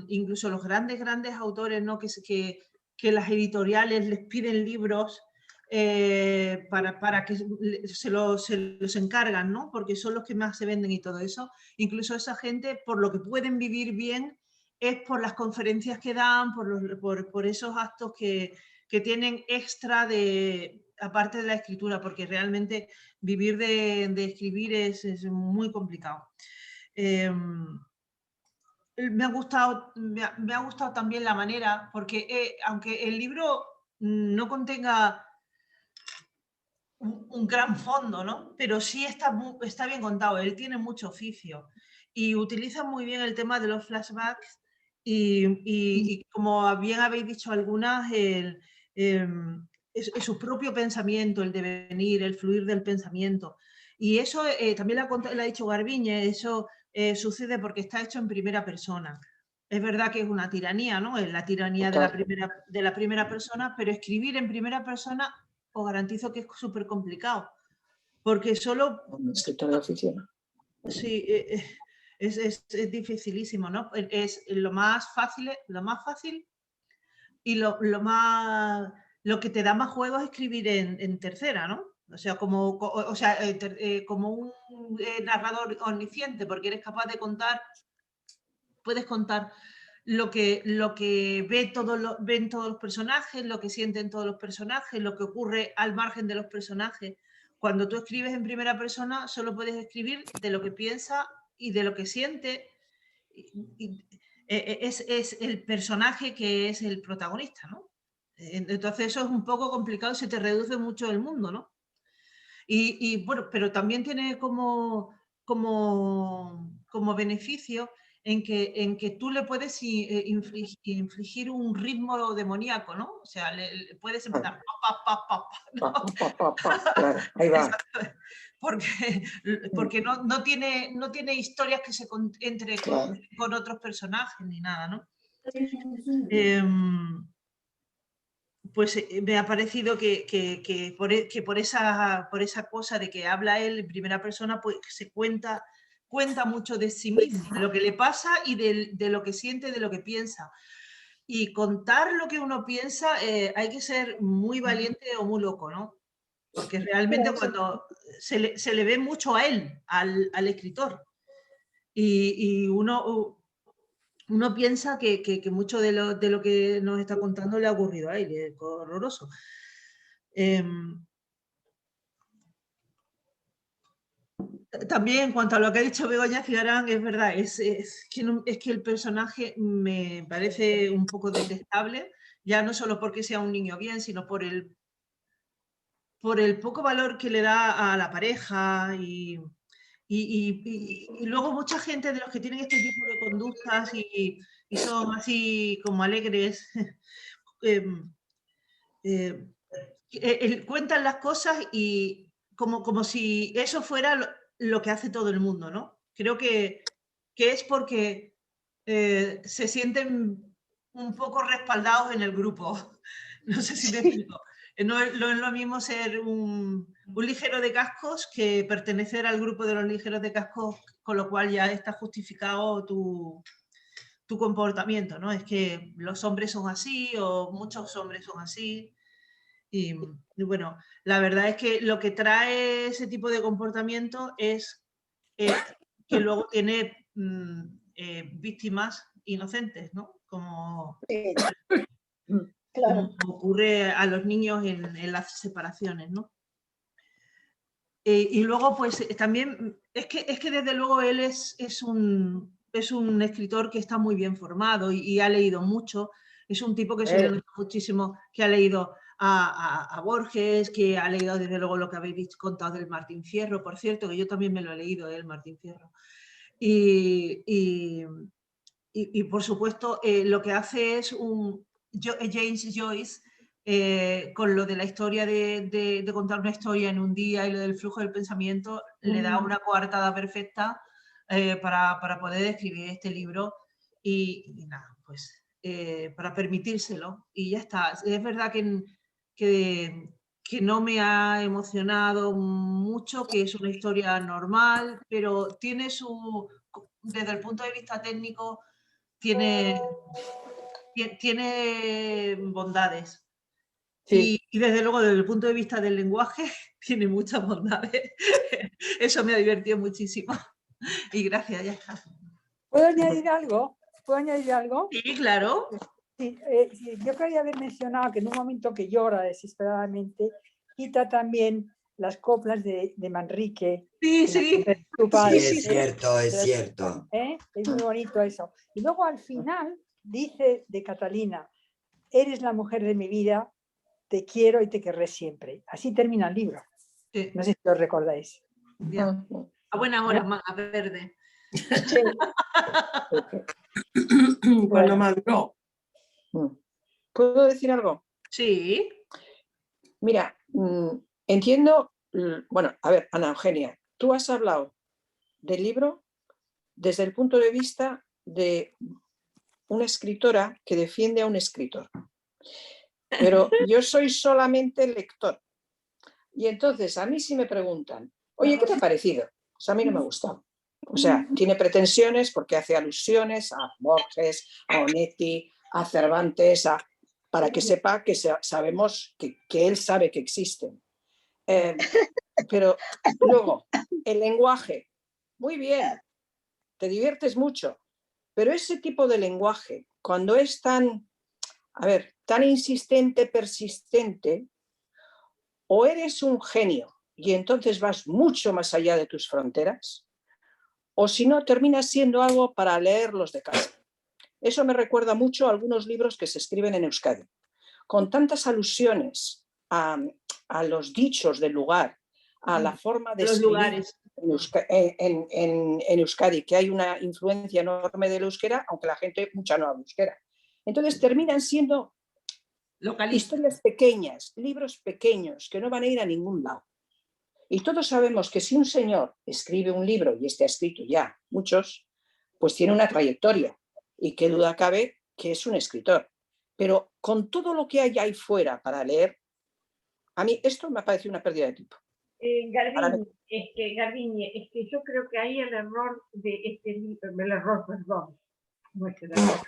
incluso los grandes autores, ¿no? que las editoriales les piden libros para que se los encargan, ¿no? Porque son los que más se venden y todo eso. Incluso esa gente, por lo que pueden vivir bien, es por las conferencias que dan, por esos actos que tienen extra aparte de la escritura, porque realmente vivir de escribir es muy complicado. Me ha gustado también la manera, porque aunque el libro no contenga un gran fondo, ¿no? Pero sí está bien contado, él tiene mucho oficio y utiliza muy bien el tema de los flashbacks y como bien habéis dicho algunas, es su propio pensamiento, el devenir, el fluir del pensamiento. Y eso también lo ha dicho Garbiñe, eso sucede porque está hecho en primera persona. Es verdad que es una tiranía, ¿no? Es la tiranía de la primera persona, pero escribir en primera persona os garantizo que es súper complicado. Porque solo... Un escritor de oficina. Sí, es dificilísimo, ¿no? Es lo más fácil y lo que te da más juego es escribir en tercera, ¿no? O sea, como un narrador omnisciente, porque eres capaz de contar, puedes contar lo que ven todos los personajes, lo que sienten todos los personajes, lo que ocurre al margen de los personajes. Cuando tú escribes en primera persona, solo puedes escribir de lo que piensa y de lo que siente. Es el personaje que es el protagonista, ¿no? Entonces eso es un poco complicado y se te reduce mucho el mundo, ¿no? Y bueno, pero también tiene como beneficio en que tú le puedes infligir un ritmo demoníaco, ¿no? O sea, le puedes empezar ¿no? Claro, ahí va. Porque no tiene historias que se entre con otros personajes ni nada, ¿no? Pues me ha parecido que por esa cosa de que habla él en primera persona, pues se cuenta mucho de sí mismo, de lo que le pasa y de lo que siente, de lo que piensa. Y contar lo que uno piensa hay que ser muy valiente o muy loco, ¿no? Porque realmente cuando se le ve mucho a él, al escritor, y uno piensa que mucho de lo que nos está contando le ha ocurrido a él, es horroroso. También en cuanto a lo que ha dicho Begoña Cigarán, es verdad, es que el personaje me parece un poco detestable, ya no solo porque sea un niño bien, sino por el poco valor que le da a la pareja y luego mucha gente de los que tienen este tipo de conductas y son así como alegres, cuentan las cosas y como si eso fuera lo que hace todo el mundo, ¿no? Creo que es porque se sienten un poco respaldados en el grupo. No sé si me explico. No es lo mismo ser un ligero de cascos que pertenecer al grupo de los ligeros de cascos, con lo cual ya está justificado tu comportamiento, ¿no? Es que los hombres son así o muchos hombres son así. Y bueno, la verdad es que lo que trae ese tipo de comportamiento es que luego tiene víctimas inocentes, ¿no? Como, Claro. como ocurre a los niños en las separaciones, ¿no? Y luego, pues también, es que desde luego él es un escritor que está muy bien formado y ha leído mucho. Es un tipo que se le nota muchísimo, que ha leído a Borges, que ha leído desde luego lo que habéis contado del Martín Fierro, por cierto, que yo también me lo he leído, el Martín Fierro. Y por supuesto, lo que hace es James Joyce, con lo de la historia de contar una historia en un día y lo del flujo del pensamiento, le da una coartada perfecta para poder escribir este libro y nada, pues para permitírselo y ya está. Es verdad que no me ha emocionado mucho, que es una historia normal, pero tiene desde el punto de vista técnico, tiene bondades. Sí. Y desde luego, desde el punto de vista del lenguaje, tiene muchas bondades. Eso me ha divertido muchísimo. Y gracias, ya está. ¿Puedo añadir algo? ¿Puedo añadir algo? Sí, claro. Sí, yo quería haber mencionado que en un momento que llora desesperadamente, cita también las coplas de Manrique. Sí, sí. Sí, es cierto, es cierto. Es muy bonito eso. Y luego al final dice de Catalina: eres la mujer de mi vida, te quiero y te querré siempre. Así termina el libro. Sí. No sé si lo recordáis. Ya. A buena hora, a verde. Sí. Cuando maduró. ¿Puedo decir algo? Sí. Mira, entiendo, bueno, a ver, Ana Eugenia, tú has hablado del libro desde el punto de vista de una escritora que defiende a un escritor. Pero yo soy solamente lector. Y entonces a mí si me preguntan, oye, ¿qué te ha parecido? Pues a mí no me ha gustado. O sea, tiene pretensiones porque hace alusiones a Borges, a Onetti, a Cervantes, para que sepa que sabemos que él sabe que existen. Pero luego, el lenguaje, muy bien, te diviertes mucho, pero ese tipo de lenguaje, cuando es tan insistente, persistente, o eres un genio y entonces vas mucho más allá de tus fronteras, o si no, terminas siendo algo para leer los de casa. Eso me recuerda mucho a algunos libros que se escriben en Euskadi, con tantas alusiones a los dichos del lugar, a la forma de escribir en Euskadi, que hay una influencia enorme del euskera, aunque la gente mucha no habla euskera. Entonces terminan siendo historias pequeñas, libros pequeños, que no van a ir a ningún lado. Y todos sabemos que si un señor escribe un libro, y este ha escrito ya muchos, pues tiene una trayectoria. Y qué duda cabe que es un escritor. Pero con todo lo que hay ahí fuera para leer, a mí esto me ha parecido una pérdida de tiempo. Garbiñe, es que yo creo que ahí el error de este libro, no es el error.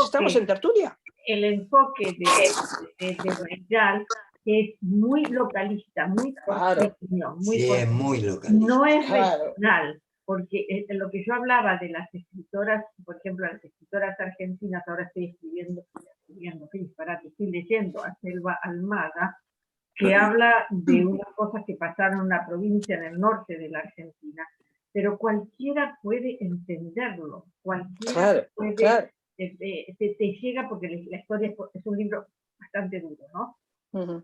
Estamos en tertulia. El enfoque de Reyal es muy localista, muy porteño, muy localista. No es regional, porque lo que yo hablaba de las escritoras, por ejemplo, las escritoras argentinas, ahora estoy estoy leyendo a Selva Almada, que habla de unas cosas que pasaron en una provincia en el norte de la Argentina, pero cualquiera puede entenderlo, cualquiera puede, te llega porque la historia es un libro bastante duro, ¿no?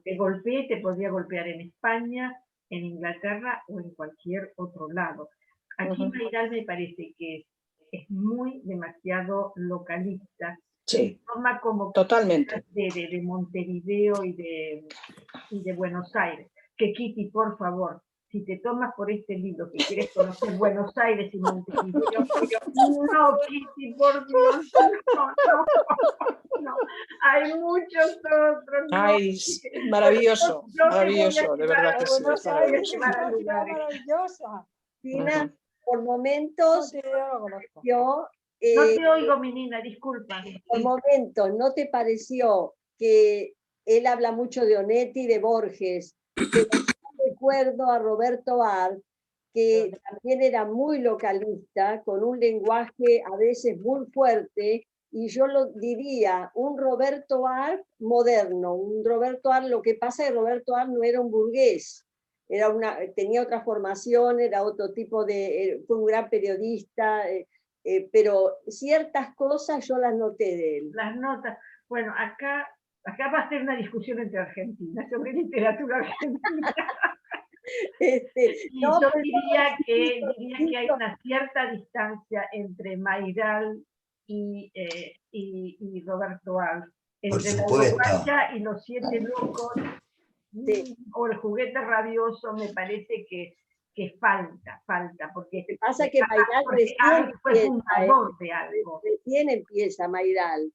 Te golpea y te podría golpear en España, en Inglaterra o en cualquier otro lado. Aquí Mayral me parece que es muy demasiado localista. Sí, forma como totalmente. De Montevideo y de Buenos Aires. Que Kitty, por favor, si te tomas por este libro que quieres conocer Buenos Aires y Montevideo, no, Kitty, por Dios, no, hay muchos otros. Ay, maravilloso, maravilloso, de verdad que sí. Buenos Aires es una ciudad maravillosa. Tina, por momentos, yo, no te oigo, mi niña, disculpa. por momentos, ¿no te pareció que él habla mucho de Onetti y de Borges? Pero yo recuerdo a Roberto Art, que también era muy localista, con un lenguaje a veces muy fuerte, y yo lo diría, un Roberto Art moderno, un Roberto Art, lo que pasa es que Roberto Art no era un burgués, tenía otra formación, era otro tipo fue un gran periodista, pero ciertas cosas yo las noté de él. Las notas, bueno, acá va a ser una discusión entre Argentina sobre literatura argentina. No, yo diría que hay una cierta distancia entre Mayral y Roberto Art, entre la Uruguaya y los Siete Locos, o el Juguete Rabioso. Me parece que falta, porque pasa que Mayral recién empieza Mayral.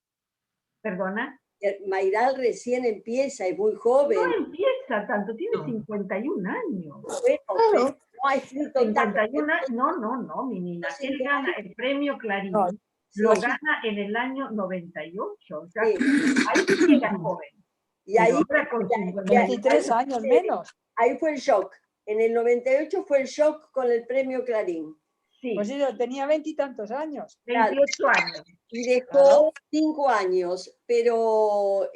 ¿Perdona? Mayral recién empieza, es muy joven. No empieza tanto, tiene 51 años. Bueno, no ha escrito 51 años, no, mi niña. Él gana el premio Clarín, lo gana en el año 98. O sea, ahí sí era joven. Y ahí, 23 años menos. Ahí fue el shock. En el 98 fue el shock con el premio Clarín. Sí. Pues sí, tenía 20 y tantos años. 28 años. Y dejó 5 años, pero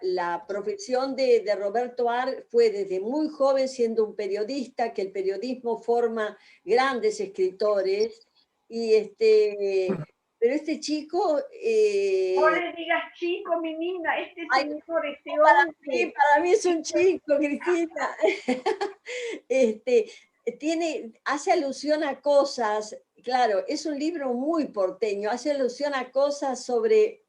la profesión de Roberto Art fue desde muy joven siendo un periodista, que el periodismo forma grandes escritores, y pero este chico... no le digas chico, mi niña, señor, hombre. Para mí es un chico, Cristina. Hace alusión a cosas, claro, es un libro muy porteño, hace alusión a cosas sobre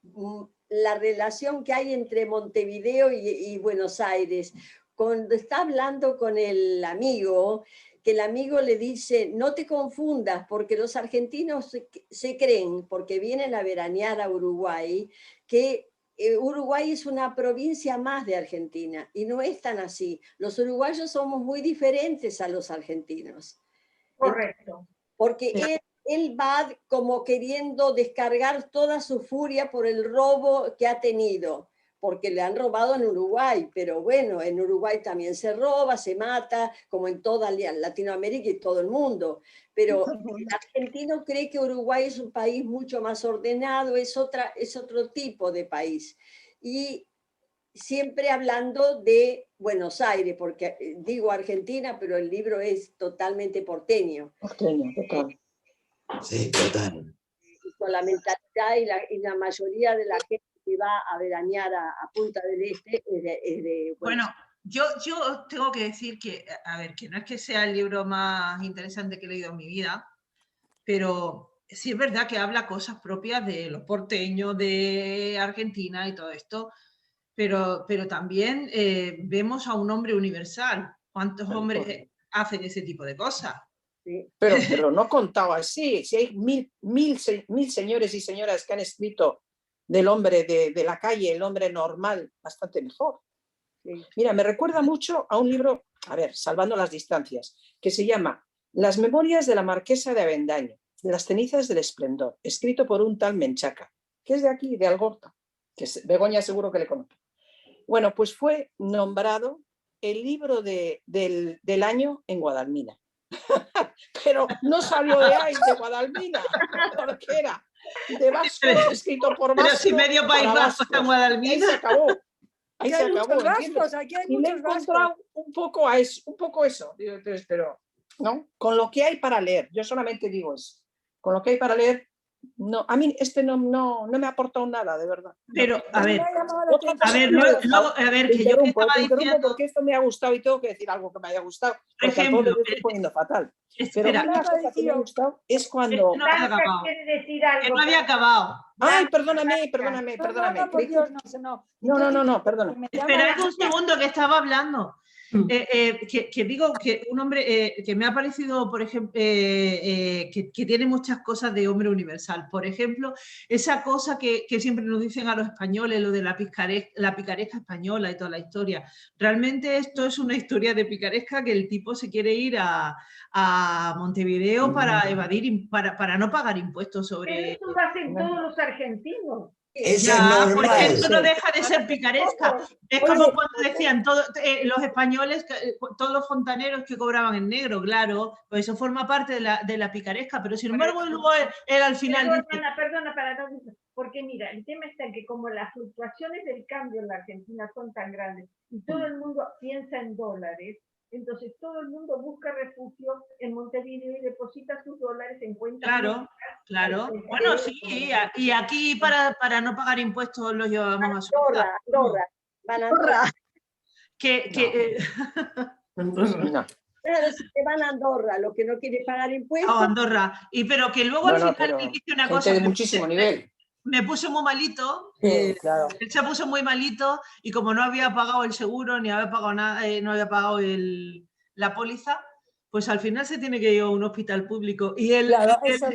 la relación que hay entre Montevideo y Buenos Aires. Cuando está hablando con el amigo, que el amigo le dice, no te confundas, porque los argentinos se creen, porque vienen a veranear a Uruguay, que Uruguay es una provincia más de Argentina, y no es tan así. Los uruguayos somos muy diferentes a los argentinos. Correcto. Porque él va como queriendo descargar toda su furia por el robo que ha tenido, porque le han robado en Uruguay, pero bueno, en Uruguay también se roba, se mata, como en toda Latinoamérica y todo el mundo. Pero el argentino cree que Uruguay es un país mucho más ordenado, es otro tipo de país. Y siempre hablando de Buenos Aires, porque digo Argentina, pero el libro es totalmente porteño. Porteño, total. Sí, total. Con la mentalidad y la mayoría de la gente que va a veranear a Punta del Este es de bueno, yo tengo que decir que, a ver, que no es que sea el libro más interesante que he leído en mi vida, pero sí es verdad que habla cosas propias de los porteños, de Argentina y todo esto, pero también vemos a un hombre universal. ¿Cuántos hombres hacen ese tipo de cosas? Sí. Pero no contaba así. Si hay mil señores y señoras que han escrito del hombre de la calle, el hombre normal, bastante mejor. Sí. Mira, me recuerda mucho a un libro, a ver, salvando las distancias, que se llama Las memorias de la marquesa de Avendaño, las cenizas del esplendor, escrito por un tal Menchaca, que es de aquí, de Algorta, que Begoña seguro que le conoce. Bueno, pues fue nombrado el libro del año en Guadalmina. Pero no salió de ahí, de Guadalmina, porque era de Vasco, escrito por Vasco. Pero si medio País Vasco está en Guadalmina. Ahí se acabó. Ahí se acabó. Vascos, aquí hay y me he encontrado un poco eso. Pero, ¿no? Con lo que hay para leer, yo solamente digo eso. Con lo que hay para leer, no, a mí no me ha aportado nada, de verdad. Pero, a ver, que yo te estaba diciendo... porque esto me ha gustado y tengo que decir algo que me haya gustado. Por ejemplo, lo estoy poniendo fatal. Pero una cosa que me ha gustado es cuando... No había acabado. Ay, perdóname. No, por Dios, no. No, perdona. Esperad un segundo que estaba hablando. Que digo que un hombre que me ha parecido, por ejemplo, que tiene muchas cosas de hombre universal. Por ejemplo, esa cosa que siempre nos dicen a los españoles, lo de la picaresca española y toda la historia. Realmente esto es una historia de picaresca, que el tipo se quiere ir a Montevideo para evadir, para no pagar impuestos sobre... Eso lo hacen todos los argentinos. Eso es normal. Pues esto no deja de ser picaresca. Es como cuando decían los españoles, todos los fontaneros que cobraban en negro, claro, pues eso forma parte de la picaresca, pero sin embargo luego él al final... Perdona, porque mira, el tema está en que como las fluctuaciones del cambio en la Argentina son tan grandes y todo el mundo piensa en dólares, entonces todo el mundo busca refugio en Montevideo y deposita sus dólares en cuentas. Claro. Bueno, sí, y aquí para no pagar impuestos los llevamos a Suiza. Andorra. No. Claro, si te van a Andorra, lo que no quiere pagar impuestos. Andorra. Pero que luego al final me dice una cosa. De muchísimo nivel. Me puse muy malito, claro. Él se puso muy malito y como no había pagado el seguro ni había pagado nada, no había pagado la póliza, pues al final se tiene que ir a un hospital público y él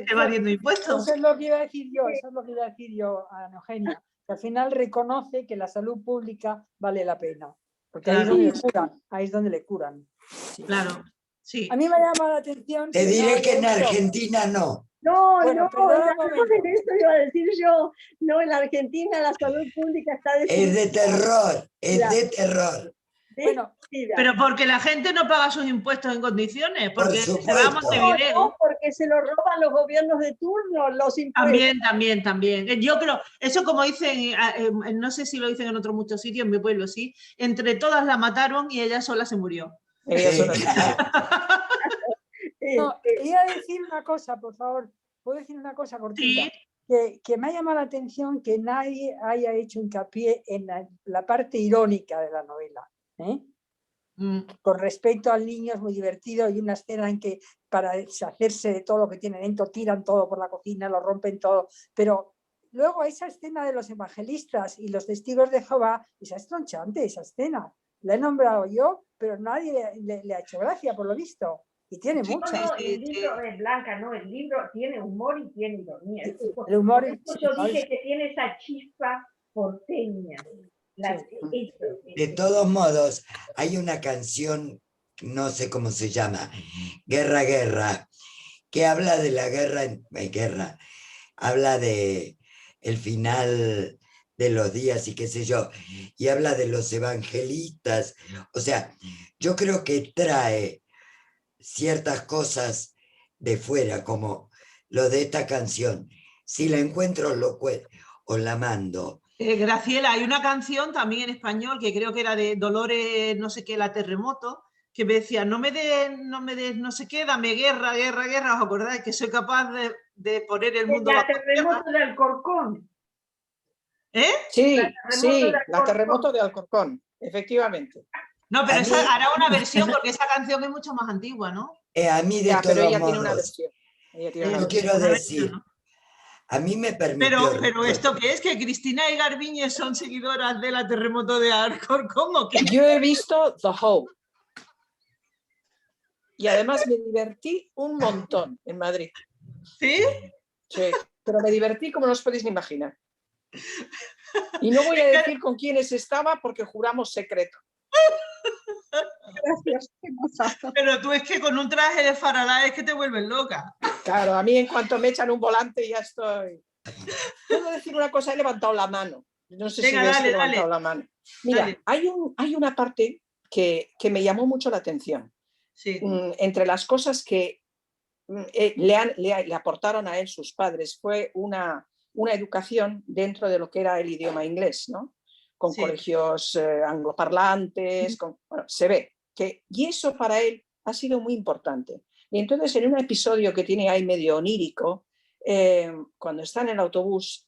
evadiendo impuestos. Eso es lo que iba a decir yo, a Ana Eugenia, que al final reconoce que la salud pública vale la pena, porque ahí es donde le curan. Sí. Claro, sí. A mí me llama la atención... Te diré que en Argentina no. No, bueno, eso iba a decir yo. No, en la Argentina la salud pública está es de terror, de terror. Bueno, pero porque la gente no paga sus impuestos en condiciones, porque se va a Montevideo. No, porque se lo roban los gobiernos de turno, los impuestos. También. Yo creo, eso como dicen, no sé si lo dicen en otros muchos sitios, en mi pueblo sí, entre todas la mataron y ella sola se murió. No, quería decir una cosa, por favor. ¿Puedo decir una cosa cortita? Sí. Que me ha llamado la atención que nadie haya hecho hincapié en la parte irónica de la novela. Con respecto al niño es muy divertido. Hay una escena en que para deshacerse de todo lo que tienen dentro tiran todo por la cocina, lo rompen todo. Pero luego esa escena de los evangelistas y los testigos de Jehová, esa es tronchante, esa escena. La he nombrado yo, pero nadie le ha hecho gracia, por lo visto. Y tiene mucho. No, el libro es Blanca, no, el libro tiene humor y tiene ironía. El humor yo dije que tiene esa chispa porteña. De todos modos, hay una canción, no sé cómo se llama, Guerra, Guerra, que habla de la guerra, habla de el final de los días y qué sé yo, y habla de los evangelistas. O sea, yo creo que trae ciertas cosas de fuera, como lo de esta canción. Si la encuentro, os la mando. Graciela, hay una canción también en español que creo que era de Dolores, no sé qué, La Terremoto, que me decía, no me des, no sé qué, dame guerra, guerra, guerra. ¿Os acordáis que soy capaz de poner el mundo bajo tierra? La Terremoto de Alcorcón. Sí, la Terremoto de Alcorcón, efectivamente. No, pero esa hará una versión porque esa canción es mucho más antigua, ¿no? A mí de todos pero ella modos, tiene una versión. Yo quiero decir, a mí me permitió... Pero ¿esto qué es? ¿Que Cristina y Garbiñe son seguidoras de la Terremoto de Alcorcón o qué? Yo he visto The Hope. Y además me divertí un montón en Madrid. ¿Sí? Sí, pero me divertí como no os podéis ni imaginar. Y no voy a decir con quiénes estaba porque juramos secreto. Gracias. Pero tú es que con un traje de Faraday es que te vuelves loca. Claro, a mí en cuanto me echan un volante ya estoy... Puedo decir una cosa, he levantado la mano. No sé si ves que he levantado la mano. Mira, hay una parte que me llamó mucho la atención. Sí. Entre las cosas que le aportaron a él sus padres fue una educación dentro de lo que era el idioma inglés, ¿no? Con colegios angloparlantes, bueno, se ve que, y eso para él ha sido muy importante. Y entonces en un episodio que tiene ahí medio onírico, cuando está en el autobús,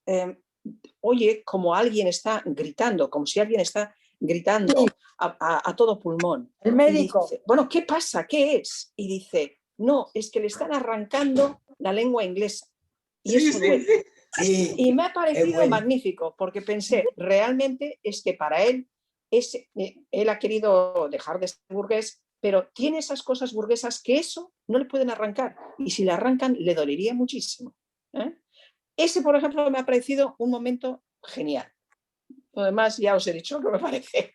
oye como alguien está gritando, como si alguien está gritando a todo pulmón. El médico. Dice, bueno, ¿qué pasa? ¿Qué es? Y dice, no, es que le están arrancando la lengua inglesa. Y eso duele. Sí, y me ha parecido magnífico, porque pensé, realmente es que para él él ha querido dejar de ser burgués, pero tiene esas cosas burguesas que eso no le pueden arrancar. Y si le arrancan, le dolería muchísimo. Ese, por ejemplo, me ha parecido un momento genial. Lo demás ya os he dicho lo que me parece.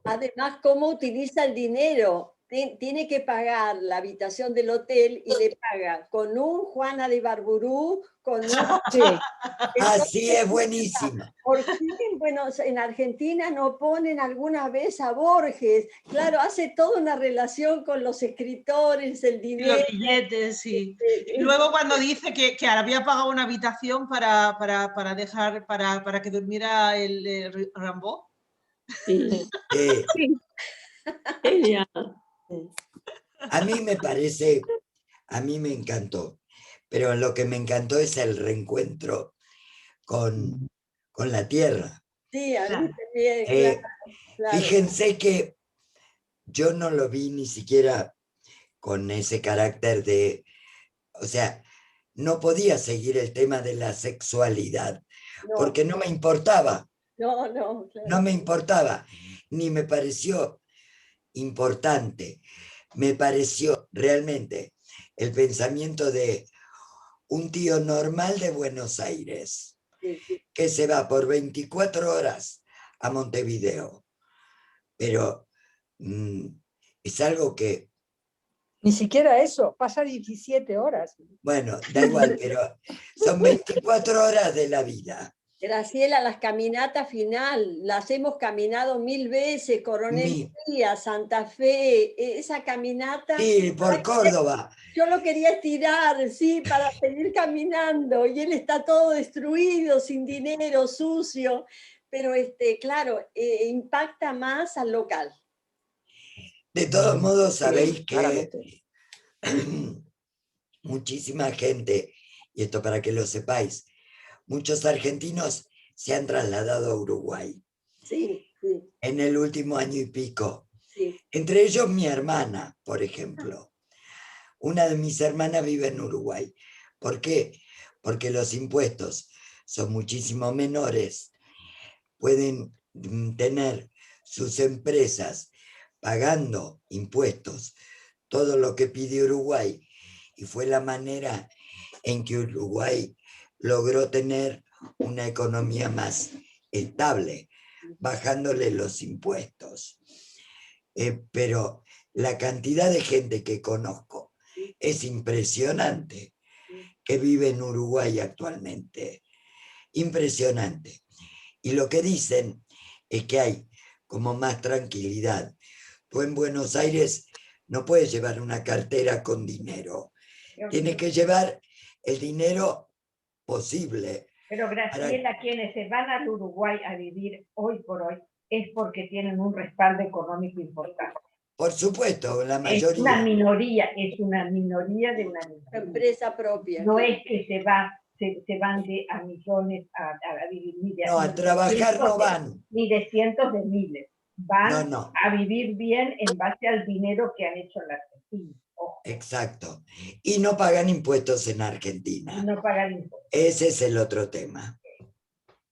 Además, cómo utiliza el dinero. Tiene que pagar la habitación del hotel y le paga con un Juana de Barburú, con un... Sí. Así es buenísima. ¿Por qué bueno, en Argentina no ponen alguna vez a Borges? Claro, hace toda una relación con los escritores, el dinero. Los billetes, sí. Y luego cuando dice que había pagado una habitación para que durmiera el Rimbaud. Sí. Sí. Genial. A mí me parece, a mí me encantó, pero lo que me encantó es el reencuentro con la tierra. Sí, a mí también, claro. Fíjense que yo no lo vi ni siquiera con ese carácter de, o sea, no podía seguir el tema de la sexualidad, porque no me importaba. No, claro. No me importaba, ni me pareció importante. Me pareció realmente el pensamiento de un tío normal de Buenos Aires, que se va por 24 horas a Montevideo. Pero es algo que... Ni siquiera eso, pasa 17 horas. Bueno, da igual, pero son 24 horas de la vida. Graciela, las caminatas final, las hemos caminado 1000 veces, Coronel Díaz, Santa Fe, esa caminata. Sí, por Córdoba. Yo lo quería estirar, sí, para seguir caminando, y él está todo destruido, sin dinero, sucio, pero claro, impacta más al local. De todos modos, sabéis que muchísima gente, y esto para que lo sepáis, muchos argentinos se han trasladado a Uruguay. Sí. En el último año y pico. Sí. Entre ellos mi hermana, por ejemplo. Una de mis hermanas vive en Uruguay. ¿Por qué? Porque los impuestos son muchísimo menores. Pueden tener sus empresas pagando impuestos, todo lo que pide Uruguay. Y fue la manera en que Uruguay logró tener una economía más estable, bajándole los impuestos. Pero la cantidad de gente que conozco es impresionante, que vive en Uruguay actualmente. Impresionante. Y lo que dicen es que hay como más tranquilidad. Tú en Buenos Aires no puedes llevar una cartera con dinero. Tienes que llevar el dinero posible. Pero Graciela, quienes se van al Uruguay a vivir hoy por hoy es porque tienen un respaldo económico importante. Por supuesto, la mayoría. Es una minoría de una minoría. Empresa propia. No es que se van a millones a vivir. No, a trabajar no van. Ni de cientos de miles. Van No. a vivir bien en base al dinero que han hecho en la Argentina. Exacto. Y no pagan impuestos en Argentina. No pagan impuestos. Ese es el otro tema.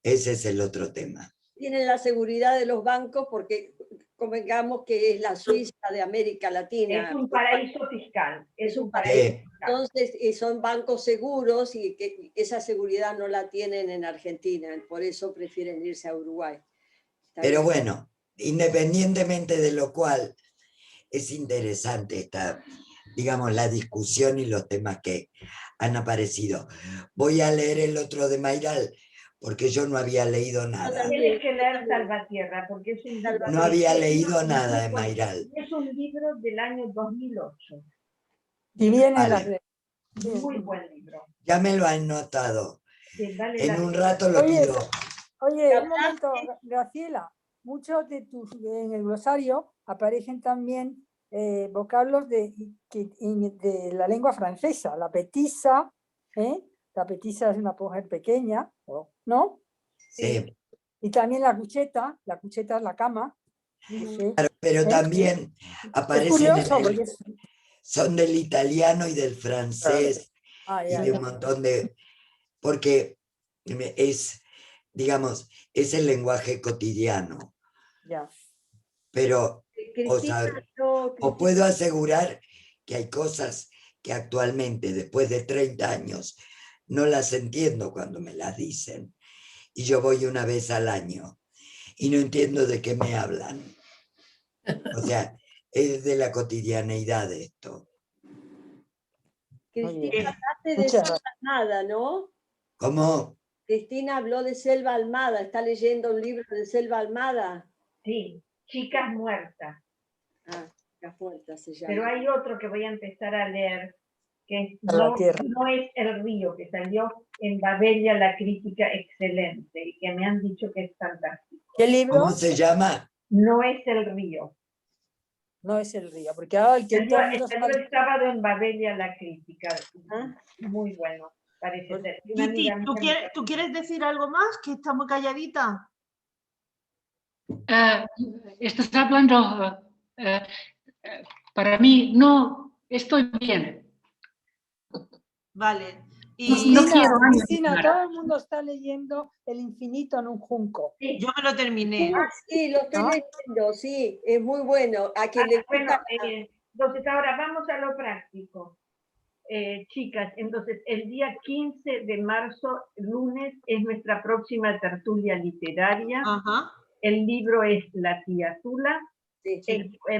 Ese es el otro tema. Tienen la seguridad de los bancos porque convengamos que es la Suiza de América Latina. Es un paraíso fiscal. Es un paraíso. Entonces son bancos seguros y que esa seguridad no la tienen en Argentina. Por eso prefieren irse a Uruguay. Pero bueno, independientemente de lo cual, es interesante esta, digamos, la discusión y los temas que han aparecido. Voy a leer el otro de Mayral, porque yo no había leído nada. Tienes que leer Salvatierra, porque es un libro. No había leído nada de Mayral. Es un libro del año 2008. Y viene Vale. Muy buen libro. Ya me lo han notado. Sí, vale, en un rato lo pido. Oye, un momento, Graciela. Muchos de en el glosario aparecen también vocablos de la lengua francesa. La petisa, la petisa es una mujer pequeña, ¿no? Sí. Y también la cucheta es la cama. Claro, pero también aparecen son del italiano y del francés y de un montón de... Porque es, digamos, es el lenguaje cotidiano. Ya. pero Cristina, os puedo asegurar que hay cosas que actualmente, después de 30 años, no las entiendo cuando me las dicen. Y yo voy una vez al año y no entiendo de qué me hablan. O sea, es de la cotidianeidad esto. Cristina, hablaste de Selva Almada, ¿no? ¿Cómo? Cristina habló de Selva Almada, ¿está leyendo un libro de Selva Almada? Sí, Chicas Muertas. Ah, Chicas Muertas se llama. Pero hay otro que voy a empezar a leer, que La tierra. no es El Río, que salió en Babelia, la crítica excelente, y que me han dicho que es fantástico. ¿Qué libro? ¿Cómo se llama? No es El Río. No es El Río, porque ahora el que Salió, todo el mundo salió está- el sábado en Babelia, la crítica. Muy bueno, parece ser. Una Titi, amiga ¿tú mía ¿tú quieres decir algo más? Que está muy calladita. Estás hablando, para mí, no, estoy bien. Vale. No quiero años Cristina, más. todo el mundo está leyendo El infinito en un junco. Sí. Yo me lo terminé. Ah, sí, lo estoy ¿No? leyendo, sí, es muy bueno. A quien le gusta... Bueno, entonces ahora vamos a lo práctico. Chicas, entonces el día 15 de marzo, lunes, es nuestra próxima tertulia literaria. Ajá. El libro es La tía Zula. Sí.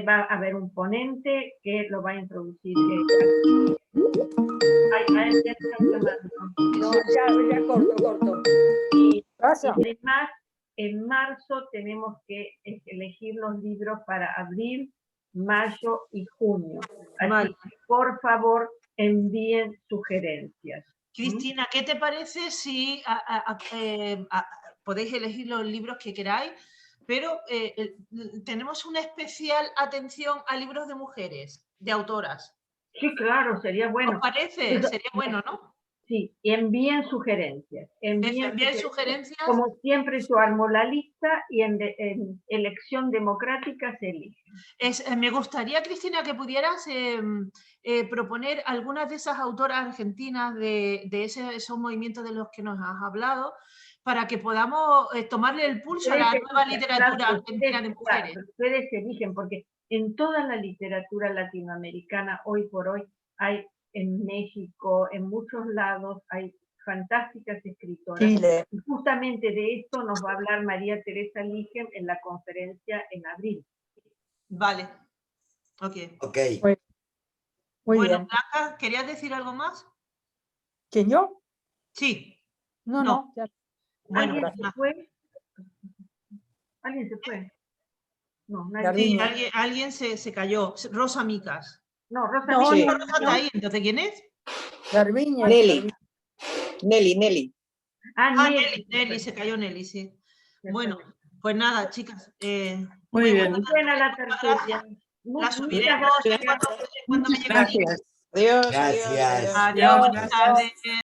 Va a haber un ponente que lo va a introducir. Ya está llamando. No, ya corto. Y Pasa. además, en marzo tenemos que elegir los libros para abril, mayo y junio. Así Vale. que, por favor, envíen sugerencias. Cristina, ¿qué te parece si podéis elegir los libros que queráis, pero tenemos una especial atención a libros de mujeres, de autoras? Sí, claro, sería bueno. ¿Os parece? Eso- Sería bueno, ¿no? Sí, envíen sugerencias. Envíen sugerencias. Como siempre, yo armo la lista y en elección democrática se elige. Me gustaría, Cristina, que pudieras proponer algunas de esas autoras argentinas de esos movimientos de los que nos has hablado, para que podamos tomarle el pulso a la nueva literatura argentina de mujeres. Ustedes eligen, porque en toda la literatura latinoamericana, hoy por hoy, hay en México, en muchos lados, hay fantásticas escritoras. Chile. Y justamente de esto nos va a hablar María Teresa Ligem en la conferencia en abril. Vale. Ok. Muy Bueno, bien. Blanca, ¿querías decir algo más? ¿Quién yo? Sí. No. Ya. Bueno, ¿Alguien se fue? ¿Alguien se fue? No, nadie. sí, alguien se cayó. Rosa Micas. No, Rosa No, Micas. Rosa está ahí. ¿Entonces quién es? Garbiñe. Nelly. Nelly, se cayó Nelly, sí. Bueno, pues nada, chicas. Muy bien. Buena la tertulia. La subiremos cuando me llegue. Gracias. Adiós. Gracias. Adiós, buenas tardes.